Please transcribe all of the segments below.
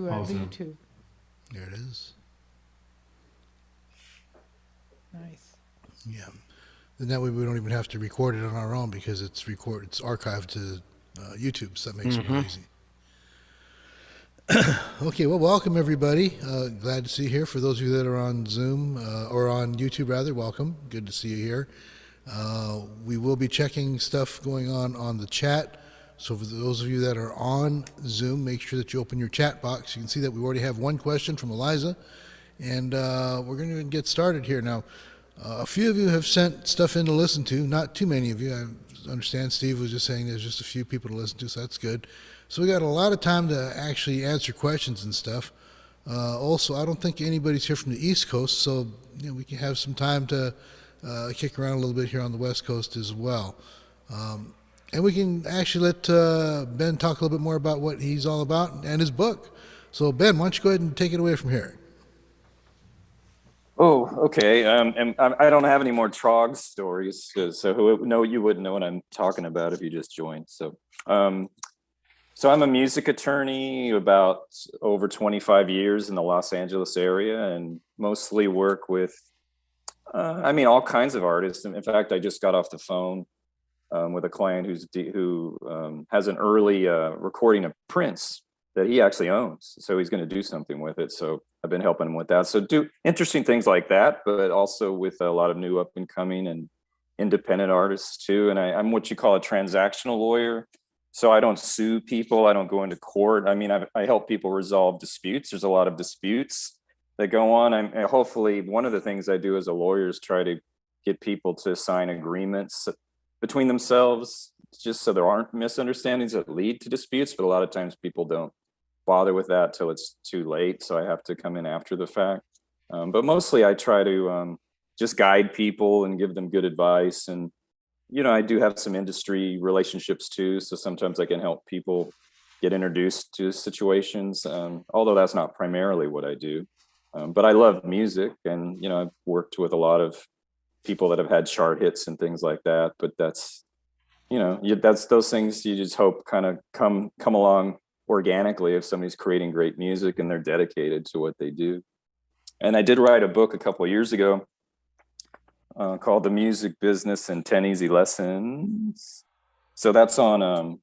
to YouTube. There it is. Nice. Yeah. And that way we don't even have to record it on our own because it's archived to YouTube, so that makes it real easy. Okay, well, welcome everybody. Glad to see you here. For those of you that are on Zoom or on YouTube, rather, welcome. Good to see you here. We will be checking stuff going on the chat. So for those of you that are on Zoom, make sure that you open your chat box. You can see that we already have one question from Eliza, and we're going to get started here now. A few of you have sent stuff in to listen to. Not too many of you. I understand Steve was just saying there's just a few people to listen to, so that's good. So we got a lot of time to actually answer questions and stuff. Also, I don't think anybody's here from the East Coast, so we can have some time to kick around a little bit here on the West Coast as well. And we can actually let Ben talk a little bit more about what he's all about and his book. So Ben, why don't you go ahead and take it away from here? Oh, okay. And I don't have any more Trog stories, so you wouldn't know what I'm talking about if you just joined. So I'm a music attorney, about over 25 years in the Los Angeles area, and mostly work with, all kinds of artists. In fact, I just got off the phone with a client who has an early recording of Prince that he actually owns. So he's going to do something with it. So I've been helping him with that. So do interesting things like that, but also with a lot of new up and coming and independent artists too. And I'm what you call a transactional lawyer. So I don't sue people. I don't go into court. I help people resolve disputes. There's a lot of disputes that go on. Hopefully one of the things I do as a lawyer is try to get people to sign agreements between themselves, just so there aren't misunderstandings that lead to disputes. But a lot of times people don't bother with that till it's too late. So I have to come in after the fact. But mostly I try to just guide people and give them good advice. And, I do have some industry relationships too. So sometimes I can help people get introduced to situations, although that's not primarily what I do. But I love music, and, I've worked with a lot of people that have had chart hits and things like that. But that's, that's those things you just hope kind of come along organically if somebody's creating great music and they're dedicated to what they do. And I did write a book a couple of years ago called The Music Business in 10 Easy Lessons. So that's on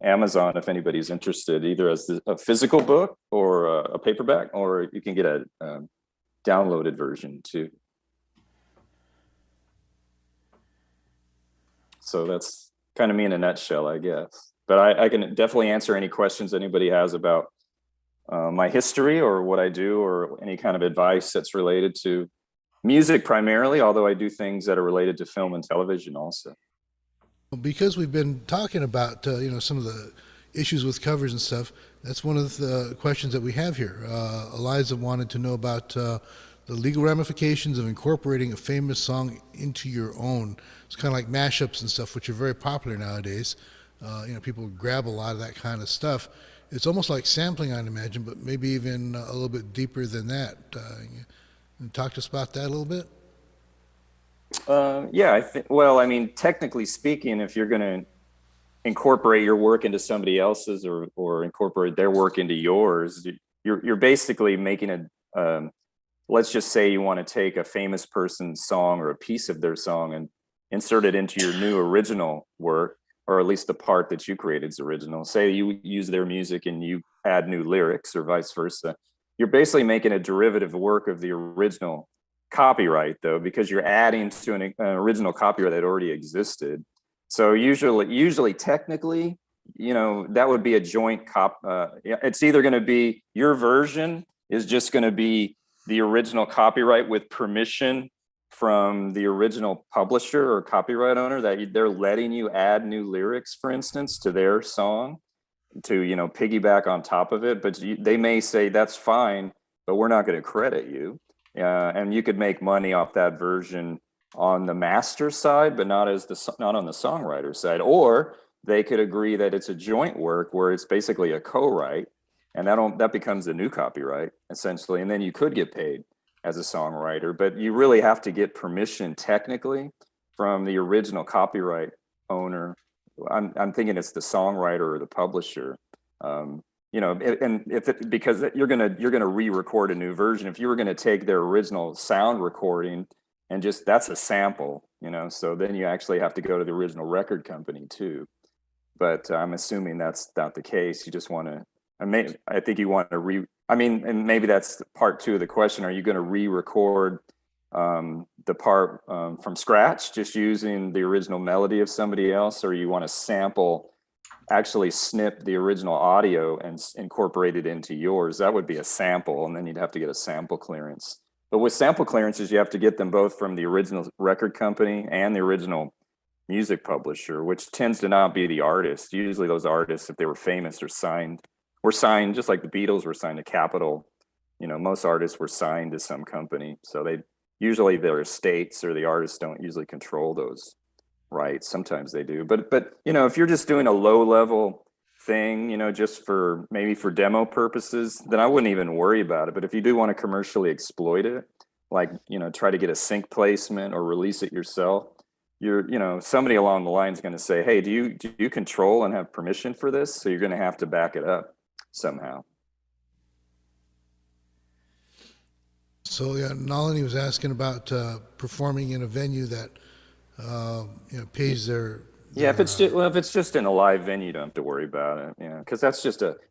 Amazon if anybody's interested, either as a physical book or a paperback, or you can get a downloaded version too. So that's kind of me in a nutshell, I guess. But I can definitely answer any questions anybody has about my history or what I do, or any kind of advice that's related to music primarily, although I do things that are related to film and television also. Because we've been talking about some of the issues with covers and stuff, that's one of the questions that we have here. Eliza wanted to know about the legal ramifications of incorporating a famous song into your own. It's kind of like mashups and stuff, which are very popular nowadays. People grab a lot of that kind of stuff. It's almost like sampling, I'd imagine, but maybe even a little bit deeper than that. Talk to us about that a little bit. Yeah, technically speaking, if you're going to incorporate your work into somebody else's or incorporate their work into yours, you're basically making let's just say you want to take a famous person's song or a piece of their song and insert it into your new original work, or at least the part that you created is original. Say you use their music and you add new lyrics or vice versa. You're basically making a derivative work of the original copyright, though, because you're adding to an original copyright that already existed. So usually technically, that would be a joint it's either going to be your version is just going to be the original copyright with permission from the original publisher or copyright owner, that they're letting you add new lyrics, for instance, to their song to, piggyback on top of it. But they may say that's fine, but we're not going to credit you. And you could make money off that version on the master side, but not on the songwriter side. Or they could agree that it's a joint work where it's basically a co-write, and that becomes a new copyright essentially. And then you could get paid as a songwriter, but you really have to get permission technically from the original copyright owner. I'm thinking it's the songwriter or the publisher. and because you're gonna re-record a new version. If you were gonna take their original sound recording and just that's a sample, so then you actually have to go to the original record company too. But I'm assuming that's not the case. You just want to. I think you want to and maybe that's part two of the question. Are you going to re-record the part from scratch, just using the original melody of somebody else, or you want to actually snip the original audio and incorporate it into yours? That would be a sample, and then you'd have to get a sample clearance. But with sample clearances, you have to get them both from the original record company and the original music publisher, which tends to not be the artist. Usually those artists, if they were famous, were signed just like the Beatles were signed to Capitol. Most artists were signed to some company. So usually their estates or the artists don't usually control those rights. Sometimes they do. But if you're just doing a low level thing, just for demo purposes, then I wouldn't even worry about it. But if you do want to commercially exploit it, like, try to get a sync placement or release it yourself, somebody along the line is going to say, hey, do you control and have permission for this? So you're going to have to back it up somehow. So yeah, Nalini was asking about performing in a venue that pays their if it's just in a live venue, you don't have to worry about it. Because that's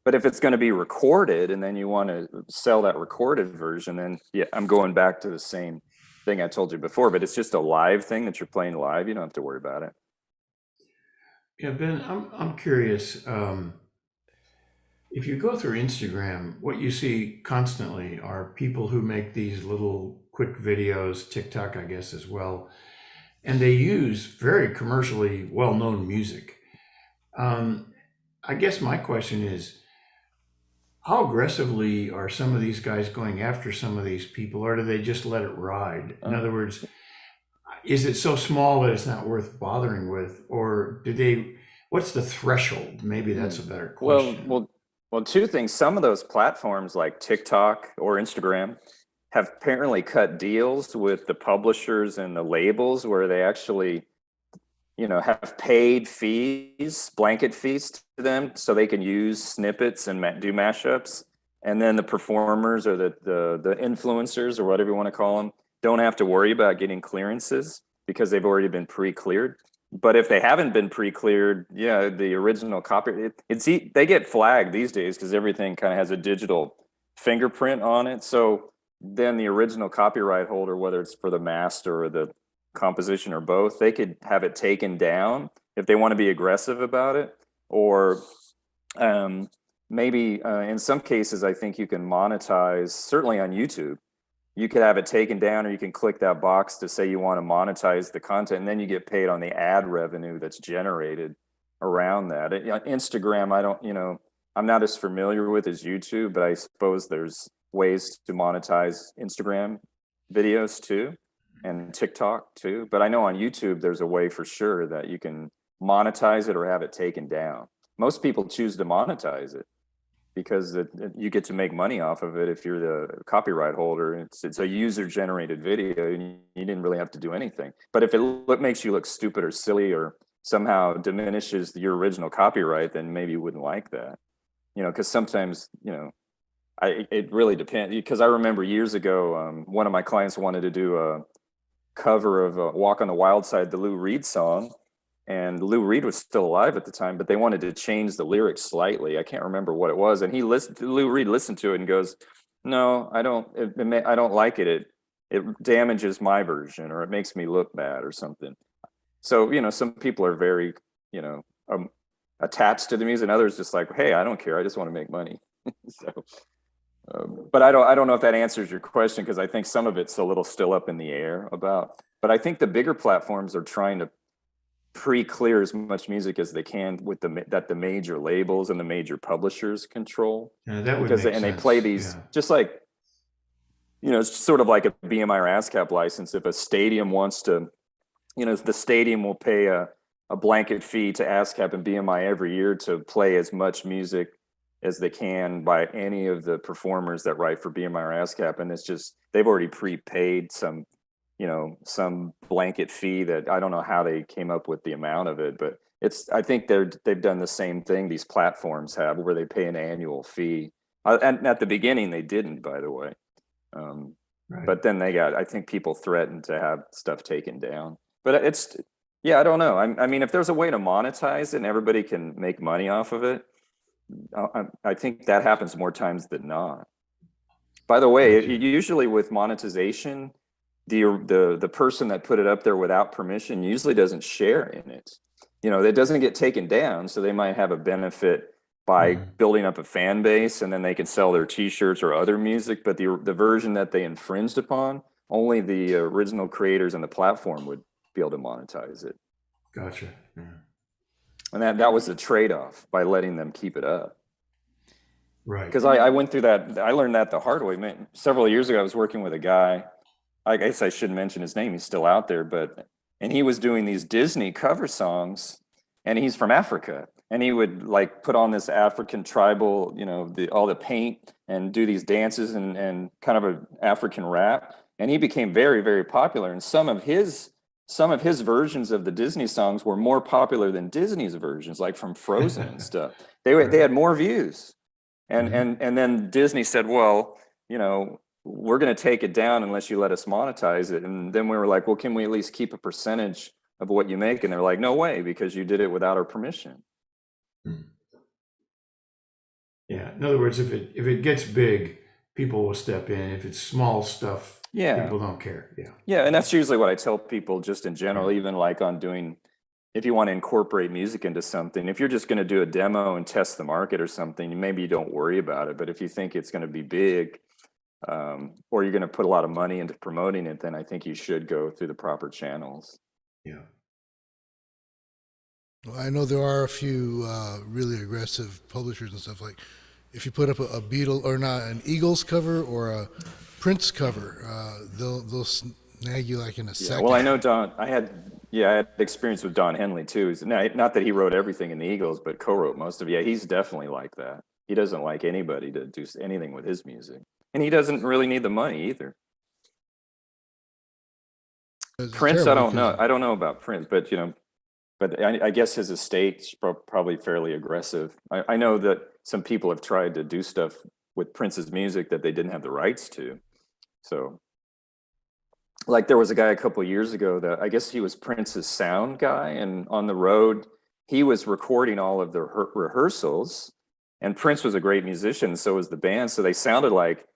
but if it's going to be recorded and then you want to sell that recorded version, then I'm going back to the same thing I told you before. But it's just a live thing that you're playing live. You don't have to worry about it. Yeah, Ben, I'm curious. If you go through Instagram, what you see constantly are people who make these little quick videos, TikTok, I guess, as well, and they use very commercially well-known music. I guess my question is, how aggressively are some of these guys going after some of these people, or do they just let it ride? In other words, is it so small that it's not worth bothering with, or what's the threshold? Maybe that's a better question. Well, two things. Some of those platforms like TikTok or Instagram have apparently cut deals with the publishers and the labels where they actually, have paid fees, blanket fees to them so they can use snippets and do mashups. And then the performers or the influencers or whatever you want to call them don't have to worry about getting clearances because they've already been pre-cleared. But if they haven't been pre-cleared, the original copy, they get flagged these days because everything kind of has a digital fingerprint on it. So then the original copyright holder, whether it's for the master or the composition or both, they could have it taken down if they want to be aggressive about it. Or maybe in some cases, I think you can monetize, certainly on YouTube. You could have it taken down, or you can click that box to say you want to monetize the content, and then you get paid on the ad revenue that's generated around that. Instagram, I'm not as familiar with as YouTube, but I suppose there's ways to monetize Instagram videos too, and TikTok too. But I know on YouTube, there's a way for sure that you can monetize it or have it taken down. Most people choose to monetize it because you get to make money off of it if you're the copyright holder. It's a user-generated video, and you didn't really have to do anything. But if it makes you look stupid or silly or somehow diminishes your original copyright, then maybe you wouldn't like that. Because sometimes, it really depends. Because I remember years ago, one of my clients wanted to do a cover of Walk on the Wild Side, the Lou Reed song. And Lou Reed was still alive at the time, but they wanted to change the lyrics slightly. I can't remember what it was. And Lou Reed listened to it and goes, "No, I don't. I don't like it. It damages my version, or it makes me look bad, or something." So some people are very attached to the music, and others just like, "Hey, I don't care. I just want to make money." But I don't know if that answers your question, because I think some of it's a little still up in the air about. But I think the bigger platforms are trying to pre-clear as much music as they can with that the major labels and the major publishers control. Yeah, that would make sense. They play these just like, it's sort of like a BMI or ASCAP license. If a stadium wants to, the stadium will pay a blanket fee to ASCAP and BMI every year to play as much music as they can by any of the performers that write for BMI or ASCAP. And it's just, they've already prepaid some blanket fee that I don't know how they came up with the amount of it, but I think they've done the same thing these platforms have, where they pay an annual fee. And at the beginning they didn't, by the way. Right. But then I think people threatened to have stuff taken down. But I don't know. I mean, if there's a way to monetize it and everybody can make money off of it, I think that happens more times than not. By the way, usually with monetization, the person that put it up there without permission usually doesn't share in it. It doesn't get taken down, so they might have a benefit by building up a fan base, and then they can sell their T-shirts or other music. But the version that they infringed upon, only the original creators and the platform would be able to monetize it. Gotcha. Yeah. And that was the trade-off by letting them keep it up. Right. Because I went through that. I learned that the hard way. Man, several years ago, I was working with a guy. I guess I shouldn't mention his name. He's still out there, and he was doing these Disney cover songs, and he's from Africa. And he would like put on this African tribal, all the paint, and do these dances and kind of an African rap. And he became very, very popular. And some of his versions of the Disney songs were more popular than Disney's versions, like from Frozen and stuff. They had more views. And then Disney said, well, we're going to take it down unless you let us monetize it. And then we were like, well, can we at least keep a percentage of what you make? And they're like, no way, because you did it without our permission. Yeah. In other words, if it gets big, people will step in. If it's small stuff, people don't care. Yeah. Yeah. And that's usually what I tell people just in general, even like on doing, if you want to incorporate music into something, if you're just going to do a demo and test the market or something, maybe you don't worry about it. But if you think it's going to be big, or you're going to put a lot of money into promoting it, then I think you should go through the proper channels. Yeah. Well, I know there are a few really aggressive publishers and stuff. Like if you put up a Beatle or not an Eagles cover or a Prince cover, they'll snag you like in a second. Well, I know Don. I had experience with Don Henley too. Not that he wrote everything in the Eagles, but co-wrote most of it. Yeah, he's definitely like that. He doesn't like anybody to do anything with his music, and he doesn't really need the money either. Prince, I don't know. I don't know about Prince, but I guess his estate's probably fairly aggressive. I know that some people have tried to do stuff with Prince's music that they didn't have the rights to. So, like there was a guy a couple of years ago that I guess he was Prince's sound guy, and on the road, he was recording all of the rehearsals, and Prince was a great musician, so was the band. So they sounded like,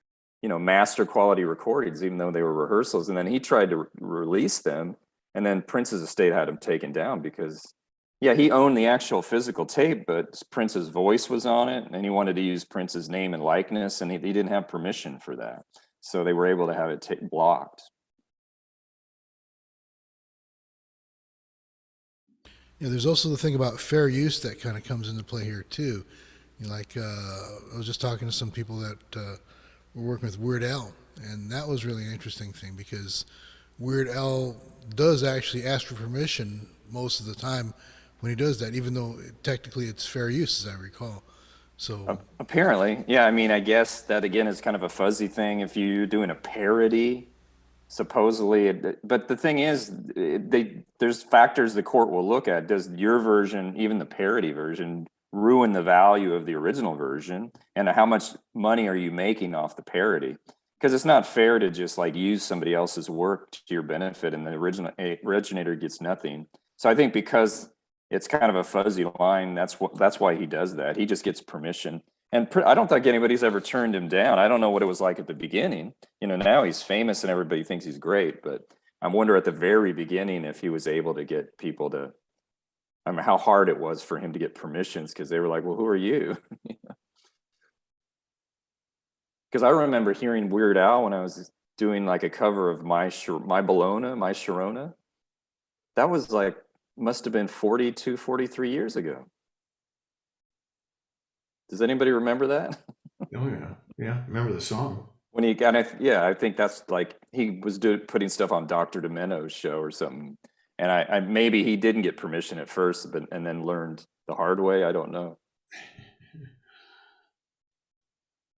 master quality recordings, even though they were rehearsals. And then he tried to release them. And then Prince's estate had him taken down because, he owned the actual physical tape, but Prince's voice was on it, and he wanted to use Prince's name and likeness, and he didn't have permission for that. So they were able to have it blocked. There's also the thing about fair use that kind of comes into play here too. I was just talking to some people that were working with Weird Al, and that was really an interesting thing because Weird Al does actually ask for permission most of the time when he does that, even though technically it's fair use, as I recall. So apparently, I mean, I guess that again is kind of a fuzzy thing. If you're doing a parody, supposedly, but the thing is, there's factors the court will look at. Does your version, even the parody version, ruin the value of the original version? And how much money are you making off the parody? Because it's not fair to just like use somebody else's work to your benefit and the originator gets nothing. So I think because it's kind of a fuzzy line, that's why he does that. He just gets permission. And I don't think anybody's ever turned him down. I don't know what it was like at the beginning. Now he's famous and everybody thinks he's great, but I wonder at the very beginning if he was able to get people to, how hard it was for him to get permissions, because they were like, well, who are you? Because I remember hearing Weird Al when I was doing like a cover of My Sharona. That was like, must have been 42, 43 years ago. Does anybody remember that? Oh yeah. Remember the song. When he got, I think that's like, he was putting stuff on Dr. Demento's show or something. And I maybe he didn't get permission at first, and then learned the hard way. I don't know.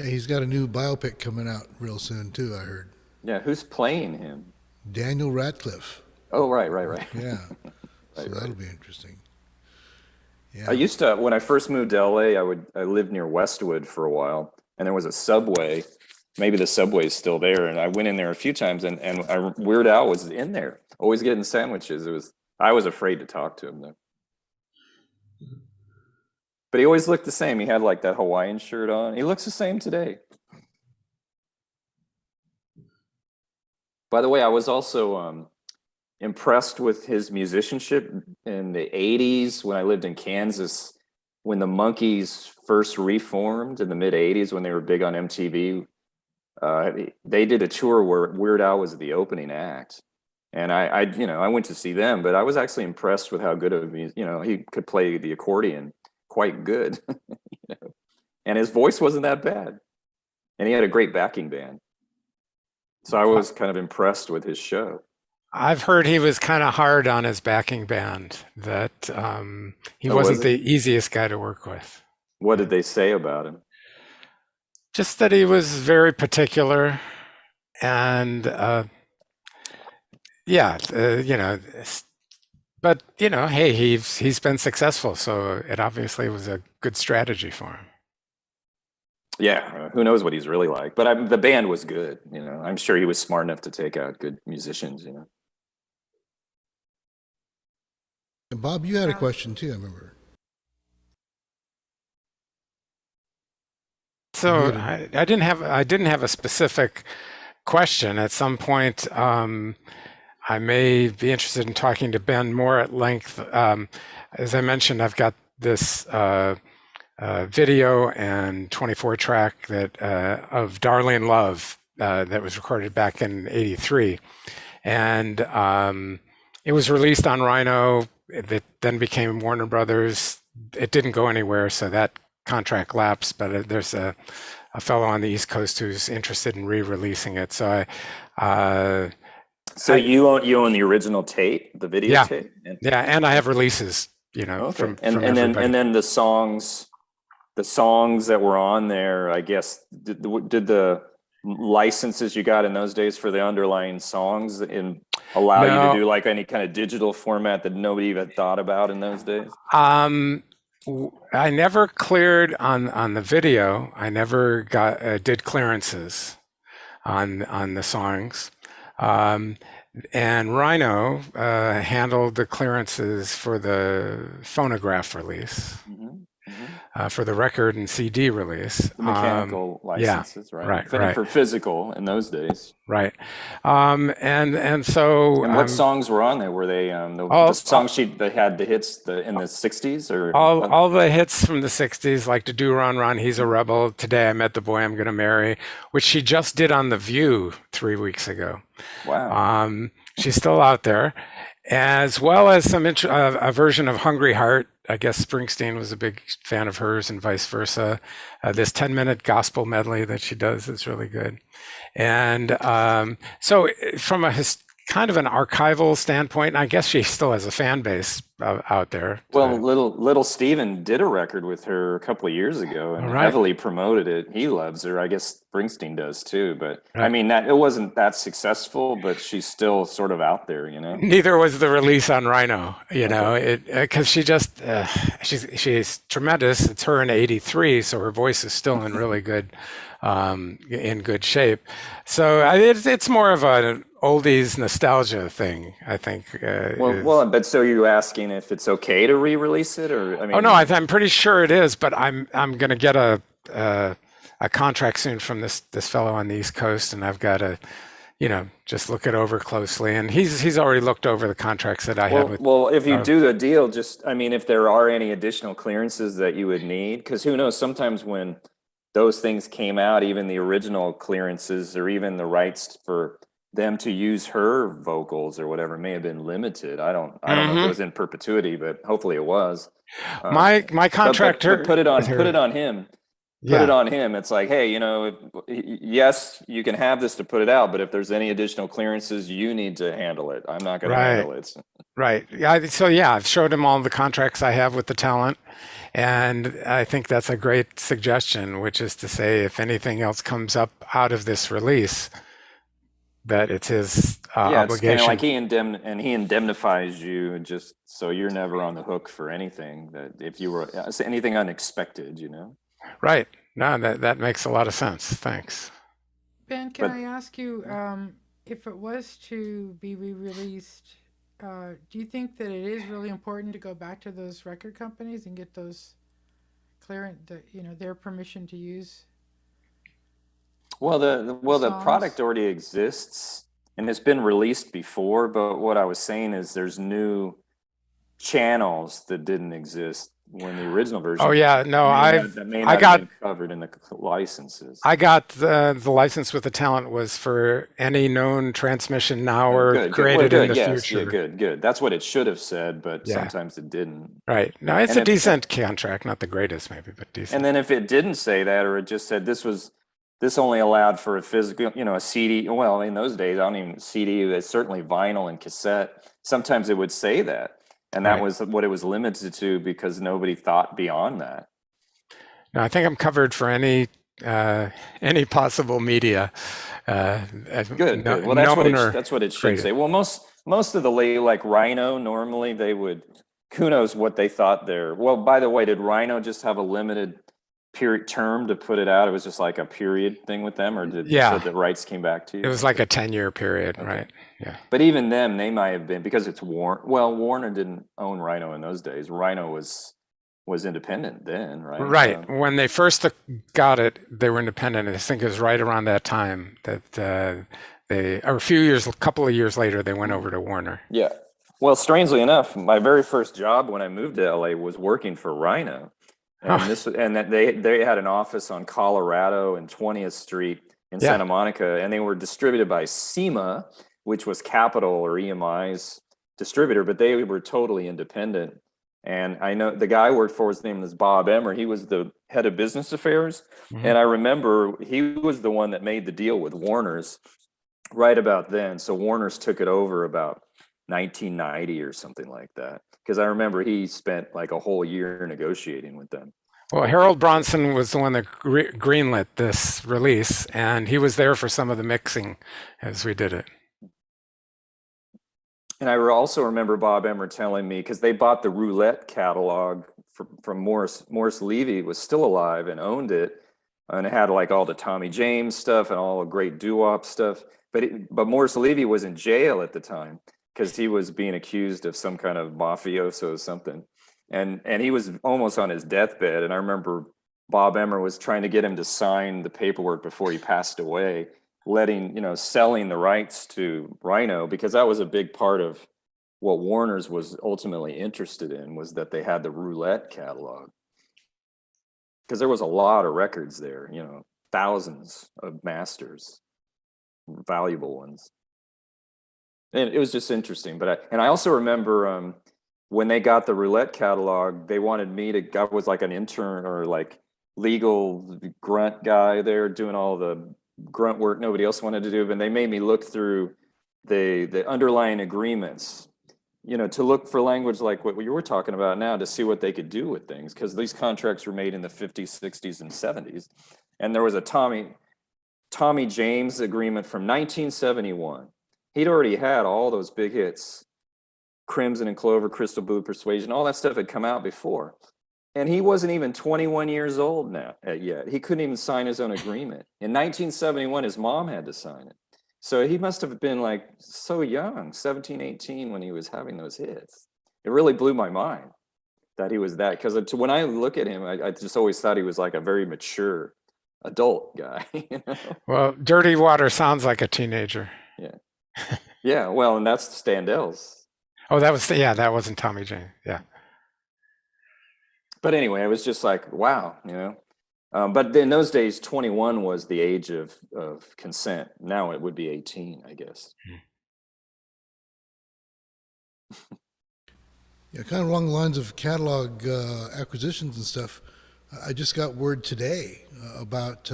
Yeah, he's got a new biopic coming out real soon too, I heard. Yeah, who's playing him? Daniel Radcliffe. Oh, right. Yeah. Right, So that'll be interesting. Yeah. I used to, when I first moved to LA, I lived near Westwood for a while, and there was a Subway. Maybe the Subway's still there, and I went in there a few times, and Weird Al was in there, always getting sandwiches. I was afraid to talk to him though, but he always looked the same. He had like that Hawaiian shirt on. He looks the same today. By the way, I was also impressed with his musicianship in the 80s when I lived in Kansas, when the Monkees first reformed in the mid 80s when they were big on MTV. They did a tour where Weird Al was the opening act, and I went to see them, but I was actually impressed with how good of he could play the accordion quite good, and his voice wasn't that bad, and he had a great backing band. So I was kind of impressed with his show. I've heard he was kind of hard on his backing band, that he wasn't the easiest guy to work with. What did they say about him? Just that he was very particular, and but hey, he's been successful, so it obviously was a good strategy for him. Yeah, who knows what he's really like? But the band was good. I'm sure he was smart enough to take out good musicians. And Bob, you had a question too, I remember. So I didn't have a specific question. At some point, I may be interested in talking to Ben more at length. As I mentioned, I've got this video and 24 track that of Darling Love that was recorded back in '83, and it was released on Rhino. It then became Warner Brothers. It didn't go anywhere, so that contract lapsed. But there's a fellow on the East Coast who's interested in re-releasing it. So you own the original tape, the video tape. Yeah, and I have releases. Okay. And then the songs that were on there, I guess, did the licenses you got in those days for the underlying songs allow you to do like any kind of digital format that nobody even thought about in those days? I never cleared on the video. I never did clearances on the songs. And Rhino handled the clearances for the phonograph release. Mm-hmm. For the record and CD release. The mechanical licenses, right? For physical in those days. Right. And so... And what songs were on there? Were they the song sheet that had the hits in the 60s? Or all the hits from the 60s, like To Do Ron Ron, He's a Rebel, Today I Met the Boy I'm Gonna Marry, which she just did on The View 3 weeks ago. Wow. She's still out there. As well as some a version of Hungry Heart. I guess Springsteen was a big fan of hers and vice versa. This 10-minute gospel medley that she does is really good. And so from a kind of an archival standpoint, and I guess she still has a fan base out there. Well, little Steven did a record with her a couple of years ago and heavily promoted it. He loves her. I guess Springsteen does too. But I mean, it wasn't that successful, but she's still sort of out there, Neither was the release on Rhino, because she just she's tremendous. It's her in '83, so her voice is still in really good in good shape. So it's more of an oldies nostalgia thing, I think. But so you're asking if it's okay to re-release it, or I mean? Oh no, I'm pretty sure it is, but I'm going to get a contract soon from this fellow on the East Coast, and I've got to, just look it over closely. And he's already looked over the contracts that I had with. Well, if you do the deal, if there are any additional clearances that you would need, because who knows, sometimes when those things came out, even the original clearances or even the rights for them to use her vocals or whatever may have been limited. I don't know if it was in perpetuity, but hopefully it was. My contractor put it on him. Put it on him. It's like, hey, yes, you can have this to put it out, but if there's any additional clearances, you need to handle it. I'm not going to handle it. Right. I've showed him all the contracts I have with the talent. And I think that's a great suggestion, which is to say, if anything else comes up out of this release, that it's his Yeah, it's kind of obligation. like he indemnifies you just so you're never on the hook for anything that if you were anything unexpected, you know. Right. No, that makes a lot of sense. Thanks. Ben, can But I ask you, if it was to be re-released, do you think that it is really important to go back to those record companies and get those their permission to use the product songs? already exists and it's been released before, but what I was saying is there's new channels that didn't exist when the original version Oh yeah, no, that may I not have got been covered in the licenses. I got the license with the talent was for any known transmission now Oh, or good, created in the yes, yeah, future. good. That's what it should have said, but Yeah, sometimes it didn't. right. No, it's And a if decent contract, not the greatest maybe, but and decent. then if it didn't say that, or it just said this only allowed for a physical, a CD. Well, in those days, I don't even CD. It's certainly vinyl and cassette. Sometimes it would say that, and that Right. was what it was limited to because nobody thought beyond that. No, I think I'm covered for any possible media, Good. Well, known or that's what it should created. say. Well, most of the like Rhino, normally they would. Who knows what they thought there? Well, by the way, did Rhino just have a limited period term to put it out? It was just like a period thing with them, or did Yeah, so the rights came back to it you? was like a 10-year period, Okay. right? Yeah. But even them, they might have been because it's Warner. Well, Warner didn't own Rhino in those days. Rhino was independent then, right? Right. When they first got it, they were independent. I think it was right around that time that a couple of years later, they went over to Warner. Yeah. Well, strangely enough, my very first job when I moved to LA was working for Rhino, and Oh, that they had an office on Colorado and 20th Street in yeah. Santa Monica, and they were distributed by SEMA, which was Capital or EMI's distributor, but they were totally independent. And I know the guy I worked for, his name was Bob Emmer. He was the head of business affairs, Mhm. and I remember he was the one that made the deal with Warner's right about then. So Warner's took it over about 1990 or something like that. Because I remember he spent like a whole year negotiating with them. Well, Harold Bronson was the one that greenlit this release, and he was there for some of the mixing as we did it. And I also remember Bob Emmer telling me, because they bought the Roulette catalog from Morris. Morris Levy was still alive and owned it. And it had like all the Tommy James stuff and all the great doo-wop stuff. But Morris Levy was in jail at the time because he was being accused of some kind of mafioso or something. And he was almost on his deathbed. And I remember Bob Emmer was trying to get him to sign the paperwork before he passed away, selling the rights to Rhino, because that was a big part of what Warner's was ultimately interested in, was that they had the Roulette catalog. Because there was a lot of records there, thousands of masters, valuable ones. And it was just interesting. I also remember when they got the Roulette catalog, they wanted me I was like an intern or like legal grunt guy there doing all the grunt work nobody else wanted to do, and they made me look through the underlying agreements, to look for language like what you were talking about now, to see what they could do with things, because these contracts were made in the 50s, 60s, and 70s. And there was a Tommy James agreement from 1971. He'd already had all those big hits, Crimson and Clover, Crystal Blue, Persuasion, all that stuff had come out before. And he wasn't even 21 years old yet. He couldn't even sign his own agreement. In 1971, his mom had to sign it. So he must have been like so young, 17, 18, when he was having those hits. It really blew my mind that he was that, because when I look at him, I just always thought he was like a very mature adult guy. Well, Dirty Water sounds like a teenager. Yeah. Yeah, well, and that's the Standells. Oh, that wasn't Tommy James. Yeah. But anyway, it was just like, wow, But in those days, 21 was the age of consent. Now it would be 18, I guess. Yeah, kind of along the lines of catalog acquisitions and stuff. I just got word today about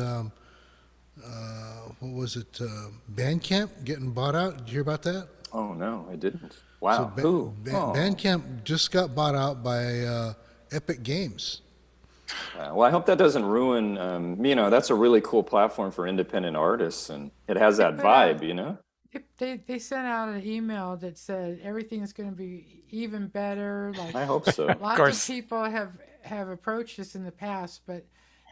what was it? BandCamp getting bought out. Did you hear about that? Oh no, I didn't. Wow, So who? BandCamp just got bought out by Epic Games. Well, I hope that doesn't ruin. That's a really cool platform for independent artists, and it has that vibe. They sent out an email that said everything's going to be even better. Like I hope so. Of lots of course. people have approached us in the past, but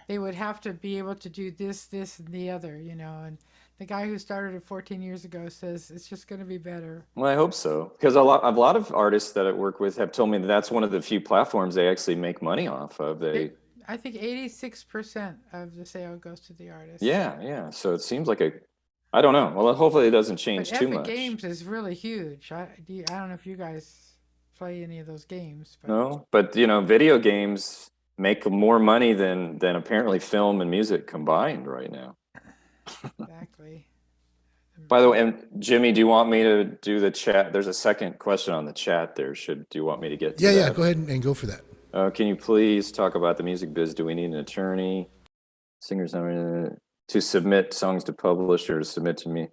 they would have to be able to do this, and the other, you know. And the guy who started it 14 years ago says it's just going to be better. Well, I hope so, because a lot of artists that I work with have told me that that's one of the few platforms they actually make money off of. They, I think 86% of the sale goes to the artist. Yeah, yeah. So it seems like I don't know. Well, hopefully it doesn't But change too Epic much. Games is really huge. I don't know if you guys play any of those games, but No, but video games make more money than apparently film and music combined right now. exactly. By the way, and Jimmy, do you want me to do the chat? There's a second question on the chat there. Do you want me to get to Yeah, yeah. that? Go ahead and go for that. Can you please talk about the music biz? Do we need an attorney, singers to submit songs to publish or to submit to me?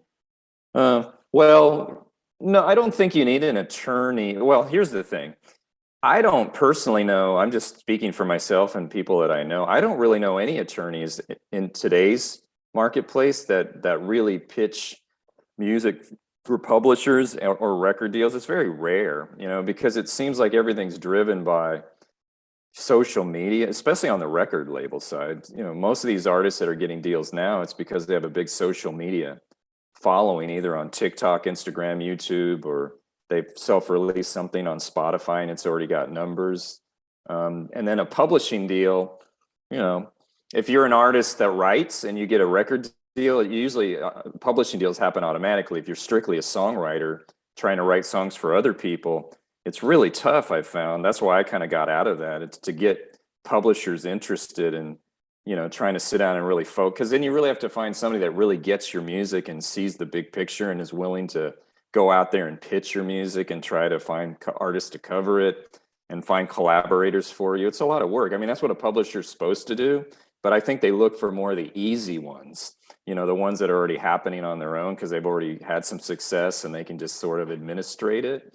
Well, no, I don't think you need an attorney. Well, here's the thing. I don't personally know. I'm just speaking for myself and people that I know. I don't really know any attorneys in today's marketplace that really pitch music for publishers or record deals. It's very rare, because it seems like everything's driven by social media, especially on the record label side. Most of these artists that are getting deals now, it's because they have a big social media following, either on TikTok, Instagram, YouTube, or they've self-released something on Spotify and it's already got numbers. And then a publishing deal, if you're an artist that writes and you get a record deal, usually publishing deals happen automatically. If you're strictly a songwriter trying to write songs for other people, it's really tough, I've found. That's why I kind of got out of that. It's to get publishers interested in, trying to sit down and really focus. Because then you really have to find somebody that really gets your music and sees the big picture and is willing to go out there and pitch your music and try to find artists to cover it and find collaborators for you. It's a lot of work. I mean, that's what a publisher's supposed to do. But I think they look for more of the easy ones, the ones that are already happening on their own because they've already had some success and they can just sort of administrate it.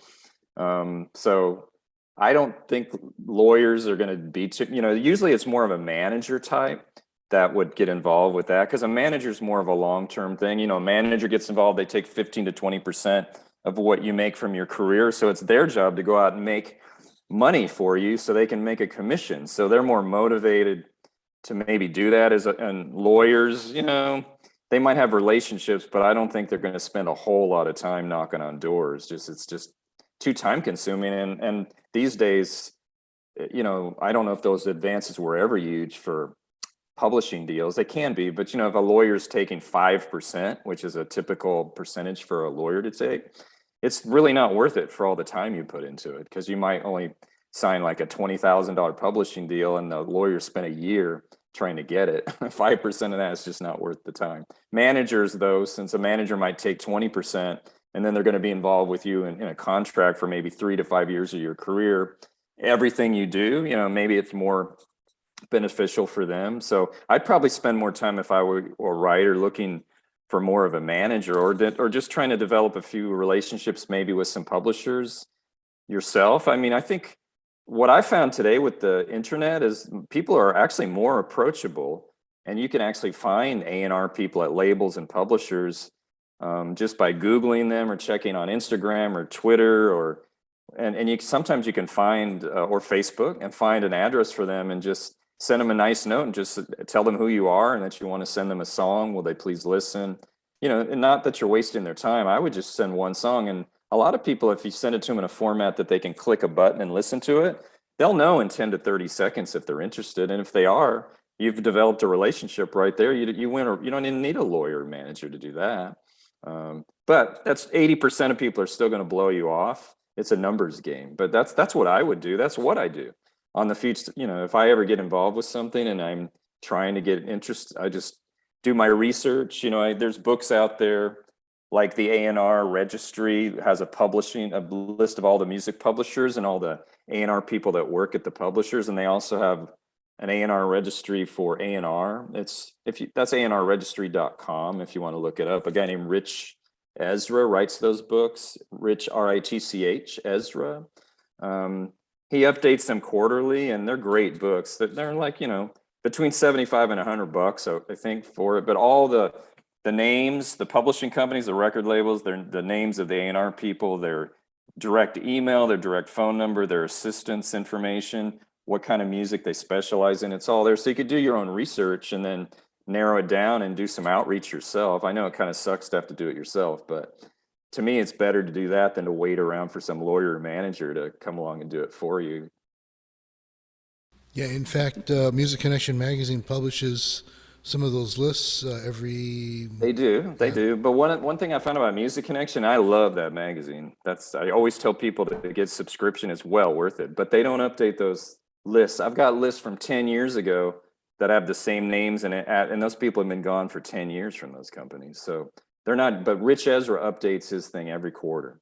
So I don't think lawyers are going to be too, usually it's more of a manager type that would get involved with that, because a manager is more of a long-term thing. A manager gets involved, they take 15 to 20% of what you make from your career. So it's their job to go out and make money for you so they can make a commission. So they're more motivated to maybe do that and lawyers, they might have relationships, but I don't think they're going to spend a whole lot of time knocking on doors. It's just too time consuming. And these days, I don't know if those advances were ever huge for publishing deals. They can be, but if a lawyer's taking 5%, which is a typical percentage for a lawyer to take, it's really not worth it for all the time you put into it, because you might only sign like a $20,000 publishing deal and the lawyer spent a year trying to get it. 5% of that is just not worth the time. Managers, though, since a manager might take 20% and then they're going to be involved with you in a contract for maybe 3 to 5 years of your career, everything you do, maybe it's more beneficial for them. So I'd probably spend more time, if I were a writer, looking for more of a manager, or just trying to develop a few relationships maybe with some publishers yourself. I mean, I think what I found today with the internet is people are actually more approachable, and you can actually find A&R people at labels and publishers just by Googling them or checking on Instagram or Twitter, and you sometimes you can find or Facebook, and find an address for them and just send them a nice note and just tell them who you are and that you want to send them a song. Will they please listen? And not that you're wasting their time. I would just send one song. And a lot of people, if you send it to them in a format that they can click a button and listen to it, they'll know in 10 to 30 seconds if they're interested. And if they are, you've developed a relationship right there. You win, or you don't even need a lawyer or manager to do that. But that's 80% of people are still going to blow you off. It's a numbers game, but that's what I would do. That's what I do on the feeds. If I ever get involved with something and I'm trying to get interest, I just do my research. There's books out there like the A&R registry has a list of all the music publishers and all the A&R people that work at the publishers. And they also have an A&R registry for A&R. That's anrregistry.com if you want to look it up. A guy named Rich Ezra writes those books. Rich, Ritch, Ezra. He updates them quarterly, and they're great books. They're like, between $75 and $100, I think, for it. But all the the names, the publishing companies, the record labels, the names of the A&R people, their direct email, their direct phone number, their assistants information, what kind of music they specialize in. It's all there. So you could do your own research and then narrow it down and do some outreach yourself. I know it kind of sucks to have to do it yourself, but to me, it's better to do that than to wait around for some lawyer or manager to come along and do it for you. Yeah, in fact, Music Connection magazine publishes some of those lists every. They do. But one thing I found about Music Connection, I love that magazine. I always tell people to get subscription. It's well worth it. But they don't update those lists. I've got lists from 10 years ago that have the same names and those people have been gone for 10 years from those companies. So they're not. But Rich Ezra updates his thing every quarter.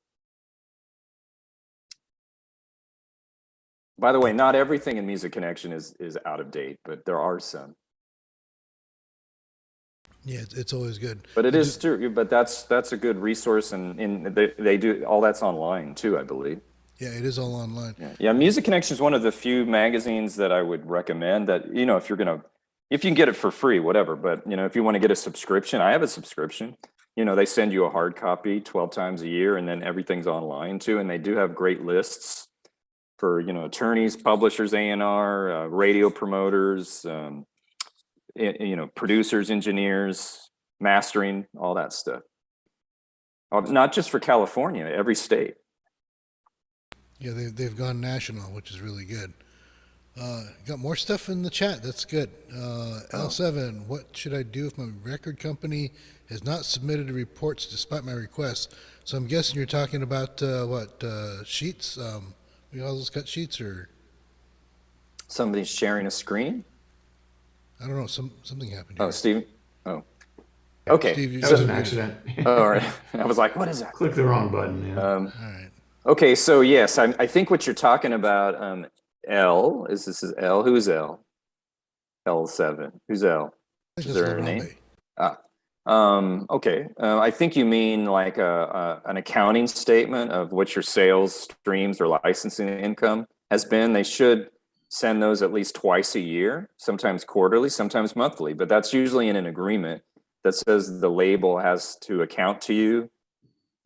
By the way, not everything in Music Connection is out of date, but there are some. Yeah, it's always good. But it is true. But that's a good resource, and they do all that's online too, I believe. Yeah, it is all online. Yeah. Music Connection is one of the few magazines that I would recommend. That if you can get it for free, whatever. But if you want to get a subscription, I have a subscription. They send you a hard copy 12 times a year, and then everything's online too. And they do have great lists for attorneys, publishers, A&R, radio promoters. Producers, engineers, mastering, all that stuff. Not just for California, every state. Yeah, they've gone national, which is really good. Got more stuff in the chat. That's good. L7, what should I do if my record company has not submitted reports despite my request? So I'm guessing you're talking about sheets? We all those cut sheets, or Somebody's sharing a screen? I don't know. Something happened here. Oh, Steve. Oh, okay. Steve, That was an accident. All right. I was like, what is that? Click the wrong button. Yeah. All right. Okay, so yes, I think what you're talking about, L, this is L. Who's L? L7. Who's L? I think Is that's there a name? Larambe. Okay. I think you mean like an accounting statement of what your sales streams or licensing income has been. They should send those at least twice a year, sometimes quarterly, sometimes monthly, but that's usually in an agreement that says the label has to account to you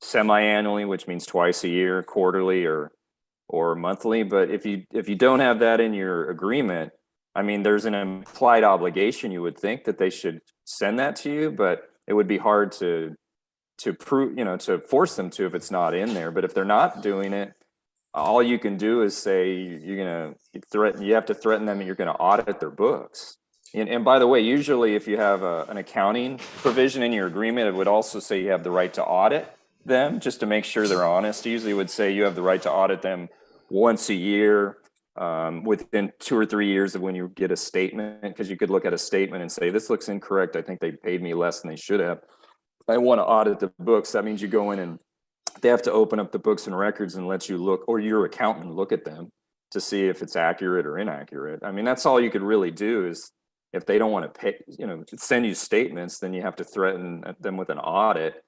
semi-annually, which means twice a year, quarterly or monthly. But if you don't have that in your agreement, I mean, there's an implied obligation, you would think, that they should send that to you, but it would be hard to prove, to force them to if it's not in there. But if they're not doing it, all you can do is say you have to threaten them and you're going to audit their books. And by the way, usually if you have an accounting provision in your agreement, it would also say you have the right to audit them just to make sure they're honest. Usually it would say you have the right to audit them once a year, within 2 or 3 years of when you get a statement, because you could look at a statement and say, this looks incorrect. I think they paid me less than they should have. I want to audit the books. That means you go in and they have to open up the books and records and let you look, or your accountant look at them to see if it's accurate or inaccurate. I mean, that's all you could really do. Is if they don't want to pay, send you statements, then you have to threaten them with an audit,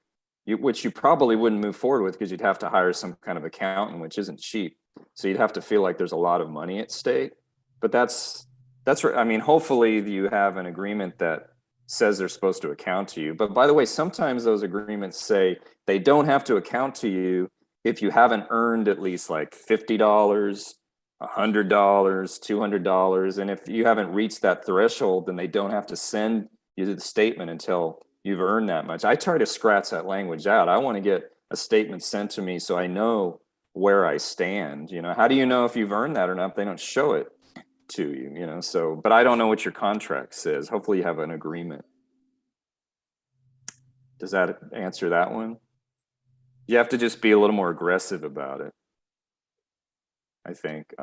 which you probably wouldn't move forward with because you'd have to hire some kind of accountant, which isn't cheap. So you'd have to feel like there's a lot of money at stake. But that's I mean, hopefully you have an agreement that says they're supposed to account to you. But by the way, sometimes those agreements say they don't have to account to you if you haven't earned at least like $50, $100, $200. And if you haven't reached that threshold, then they don't have to send you the statement until you've earned that much. I try to scratch that language out. I want to get a statement sent to me so I know where I stand. How do you know if you've earned that or not if they don't show it to you? So, but I don't know what your contract says. Hopefully you have an agreement. Does that answer that one? You have to just be a little more aggressive about it, I think.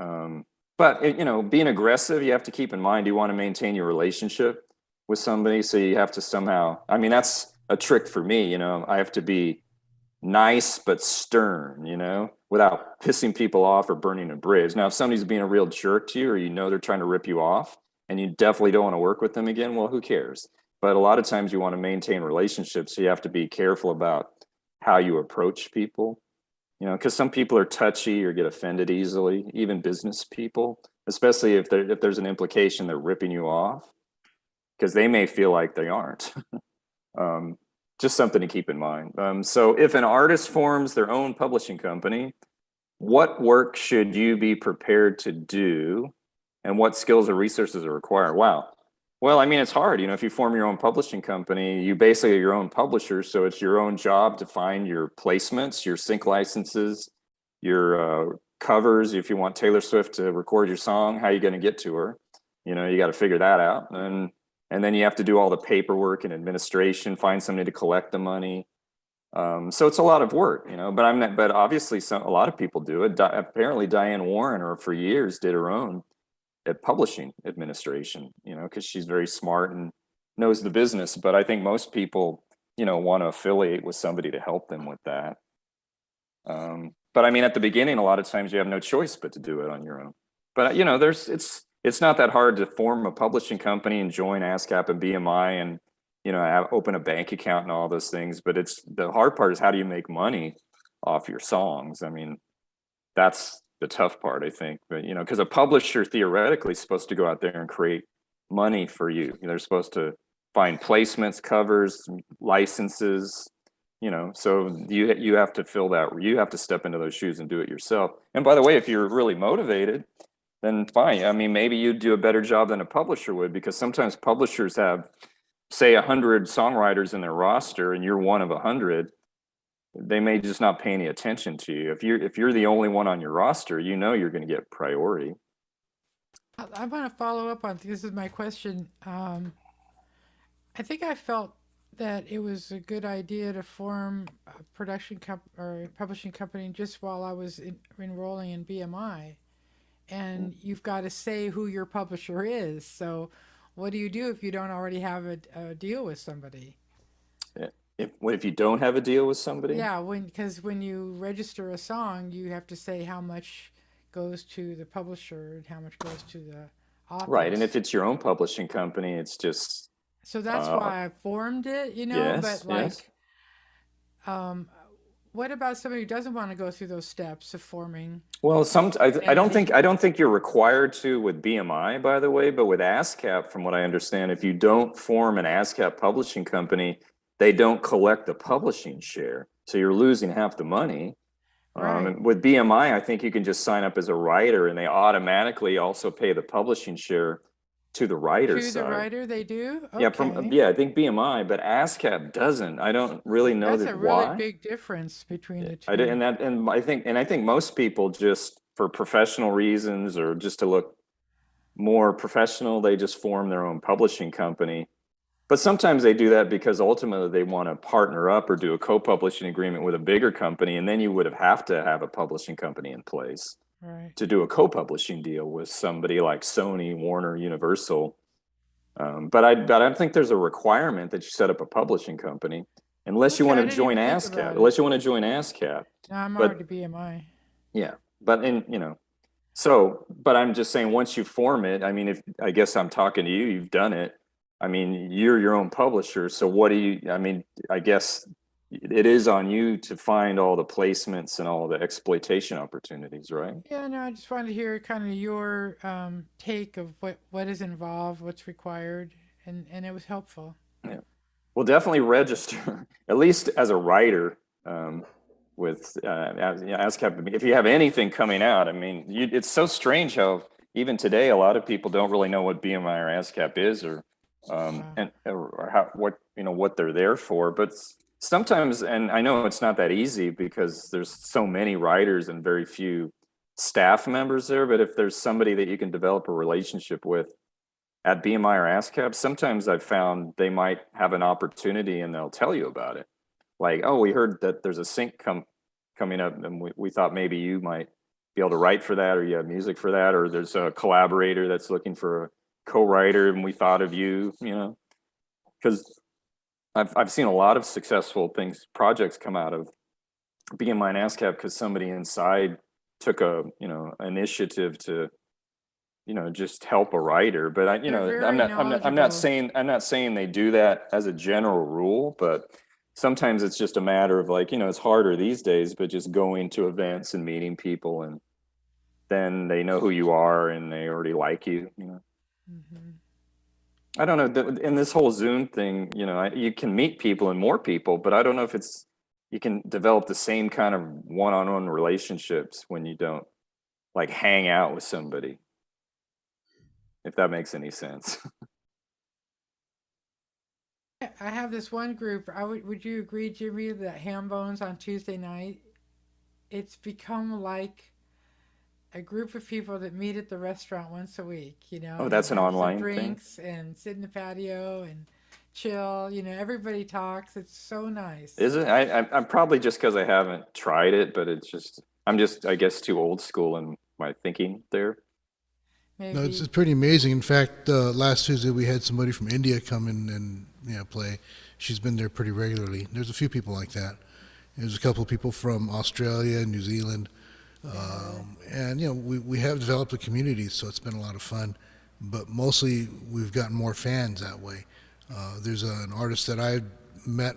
But being aggressive, you have to keep in mind, you want to maintain your relationship with somebody. So you have to somehow, I mean, that's a trick for me. I have to be nice, but stern, without pissing people off or burning a bridge. Now, if somebody's being a real jerk to you, or they're trying to rip you off and you definitely don't want to work with them again, well, who cares? But a lot of times you want to maintain relationships. So you have to be careful about how you approach people, because some people are touchy or get offended easily, even business people, especially if there's an implication they're ripping you off, because they may feel like they aren't. just something to keep in mind. So if an artist forms their own publishing company, what work should you be prepared to do, and what skills or resources are required? Wow. Well, I mean, it's hard. If you form your own publishing company, you basically are your own publisher. So it's your own job to find your placements, your sync licenses, your covers. If you want Taylor Swift to record your song, how are you going to get to her? You got to figure that out. And then you have to do all the paperwork and administration, find somebody to collect the money. So it's a lot of work, but obviously a lot of people do it. Apparently Diane Warren, for years, did her own at publishing administration, because she's very smart and knows the business. But I think most people, want to affiliate with somebody to help them with that. But I mean, at the beginning, a lot of times you have no choice but to do it on your own. But it's not that hard to form a publishing company and join ASCAP and BMI and open a bank account and all those things. But the hard part is, how do you make money off your songs? I mean, that's the tough part, I think. But because a publisher theoretically is supposed to go out there and create money for you. They're supposed to find placements, covers, licenses. So you have to fill that. You have to step into those shoes and do it yourself. And by the way, if you're really motivated, then fine. I mean, maybe you'd do a better job than a publisher would, because sometimes publishers have, say, 100 songwriters in their roster, and you're one of 100. They may just not pay any attention to you. If you're the only one on your roster, you're going to get priority. I want to follow up on this. Is my question. I think I felt that it was a good idea to form a or a publishing company just while I was enrolling in BMI. And you've got to say who your publisher is. So what do you do if you don't already have a deal with somebody? If you don't have a deal with somebody? Yeah, because when you register a song, you have to say how much goes to the publisher and how much goes to the author. Right, and if it's your own publishing company, it's just... So that's why I formed it, Yes, but what about somebody who doesn't want to go through those steps of forming? Well, I don't think you're required to with BMI, by the way, but with ASCAP, from what I understand, if you don't form an ASCAP publishing company, they don't collect the publishing share. So you're losing half the money. Right. With BMI, I think you can just sign up as a writer, and they automatically also pay the publishing share to the writer's side. To the writer, they do? Okay. Yeah, I think BMI, but ASCAP doesn't. I don't really know That's a really big difference between the two. I think most people, just for professional reasons or just to look more professional, they just form their own publishing company. But sometimes they do that because ultimately they want to partner up or do a co-publishing agreement with a bigger company, and then you would have to have a publishing company in place. Right. To do a co-publishing deal with somebody like Sony, Warner, Universal. But I don't think there's a requirement that you set up a publishing company unless you want to join ASCAP. Unless you want to join ASCAP. No, I'm already BMI. Yeah, but but I'm just saying, once you form it, I mean, I guess I'm talking to you, you've done it. I mean, you're your own publisher. So I guess it is on you to find all the placements and all the exploitation opportunities, right? Yeah, no, I just wanted to hear kind of your take of what is involved, what's required, and it was helpful. Yeah, well, definitely register, at least as a writer, with ASCAP. If you have anything coming out, I mean, it's so strange how even today a lot of people don't really know what BMI or ASCAP is, or what they're there for, but sometimes, and I know it's not that easy because there's so many writers and very few staff members there, but if there's somebody that you can develop a relationship with at BMI or ASCAP, sometimes I've found they might have an opportunity and they'll tell you about it. Like, oh, we heard that there's a sync coming up, and we thought maybe you might be able to write for that, or you have music for that, or there's a collaborator that's looking for a co-writer and we thought of you, because I've seen a lot of successful projects come out of BMI and ASCAP because somebody inside took a initiative to just help a writer. But I'm not saying they do that as a general rule, but sometimes it's just a matter of it's harder these days, but just going to events and meeting people, and then they know who you are and they already like you. Mm-hmm. I don't know. In this whole Zoom thing, you know, you can meet people and more people, but I don't know if you can develop the same kind of one-on-one relationships when you don't like hang out with somebody, if that makes any sense. I have this one group. Would you agree, Jimmy, that Ham Bones on Tuesday night? It's become like a group of people that meet at the restaurant once a week, Oh, and that's an have some online thing. drinks and sit in the patio and chill. Everybody talks. It's so nice. Is it? I'm probably just because I haven't tried it, but I'm just, I guess, too old school in my thinking there. No, it's Maybe. pretty amazing. In fact, last Tuesday we had somebody from India come in and play. She's been there pretty regularly. There's a few people like that. There's a couple of people from Australia, New Zealand, and we have developed a community, so it's been a lot of fun. But mostly we've gotten more fans that way. There's an artist that I met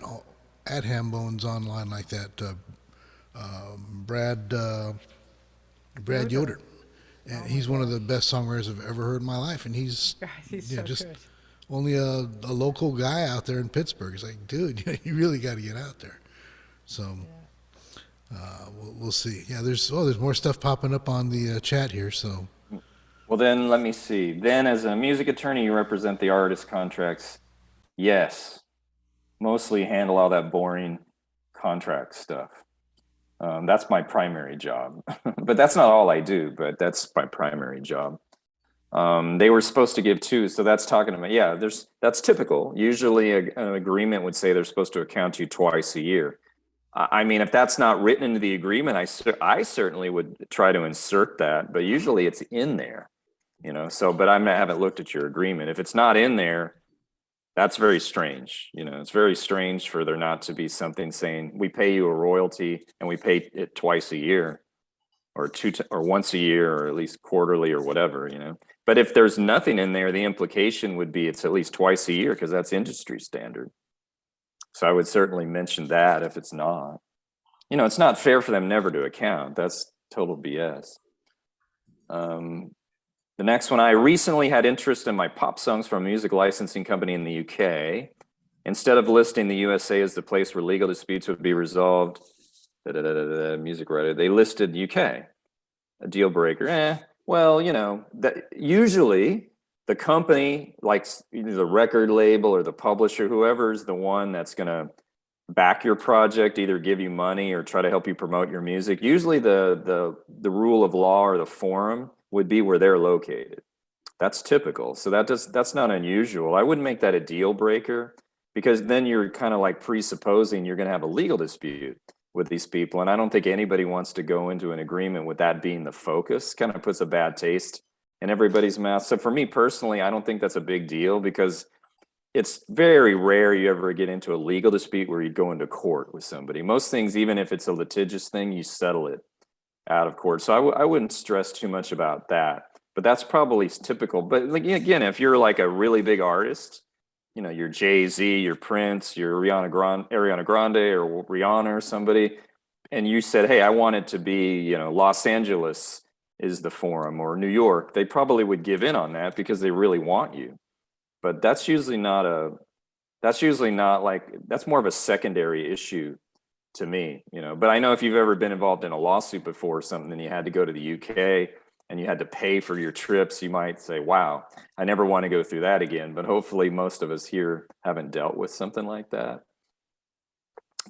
at Hambones online like that, Brad Yoder. And he's one of the best songwriters I've ever heard in my life. And he's God, he's so just good. only a local guy out there in Pittsburgh. It's like, dude, you really got to get out there. So we'll see. Yeah, there's more stuff popping up on the chat here. So Well, then let me see. Then, as a music attorney, you represent the artist contracts. Yes, mostly handle all that boring contract stuff. That's my primary job, but that's not all I do. But that's my primary job. They were supposed to give two, so that's talking about, yeah. That's typical. Usually, an agreement would say they're supposed to account to you twice a year. I mean, if that's not written into the agreement, I certainly would try to insert that, but usually it's in there, So, but I haven't looked at your agreement. If it's not in there, that's very strange. It's very strange for there not to be something saying we pay you a royalty and we pay it twice a year, or or once a year, or at least quarterly or whatever. But if there's nothing in there, the implication would be it's at least twice a year because that's industry standard. So I would certainly mention that if it's not. It's not fair for them never to account. That's total BS. The next one, I recently had interest in my pop songs from a music licensing company in the UK. Instead of listing the USA as the place where legal disputes would be resolved, music writer, they listed UK, a deal breaker. Well, that usually the company, like either the record label or the publisher, whoever's the one that's going to back your project, either give you money or try to help you promote your music. Usually the rule of law or the forum would be where they're located. That's typical. So that's not unusual. I wouldn't make that a deal breaker, because then you're kind of like presupposing you're going to have a legal dispute with these people. And I don't think anybody wants to go into an agreement with that being the focus. Kind of puts a bad taste in everybody's mouth. So for me personally, I don't think that's a big deal, because it's very rare you ever get into a legal dispute where you go into court with somebody. Most things, even if it's a litigious thing, you settle it out of court. So I wouldn't stress too much about that, but that's probably typical. But again, if you're like a really big artist, you're Jay-Z, you're Prince, you're Ariana Grande or Rihanna or somebody, and you said, hey, I want it to be, Los Angeles is the forum, or New York, they probably would give in on that because they really want you. But that's usually not that's more of a secondary issue to me, But I know if you've ever been involved in a lawsuit before or something, and you had to go to the UK and you had to pay for your trips, you might say, wow, I never want to go through that again. But hopefully most of us here haven't dealt with something like that.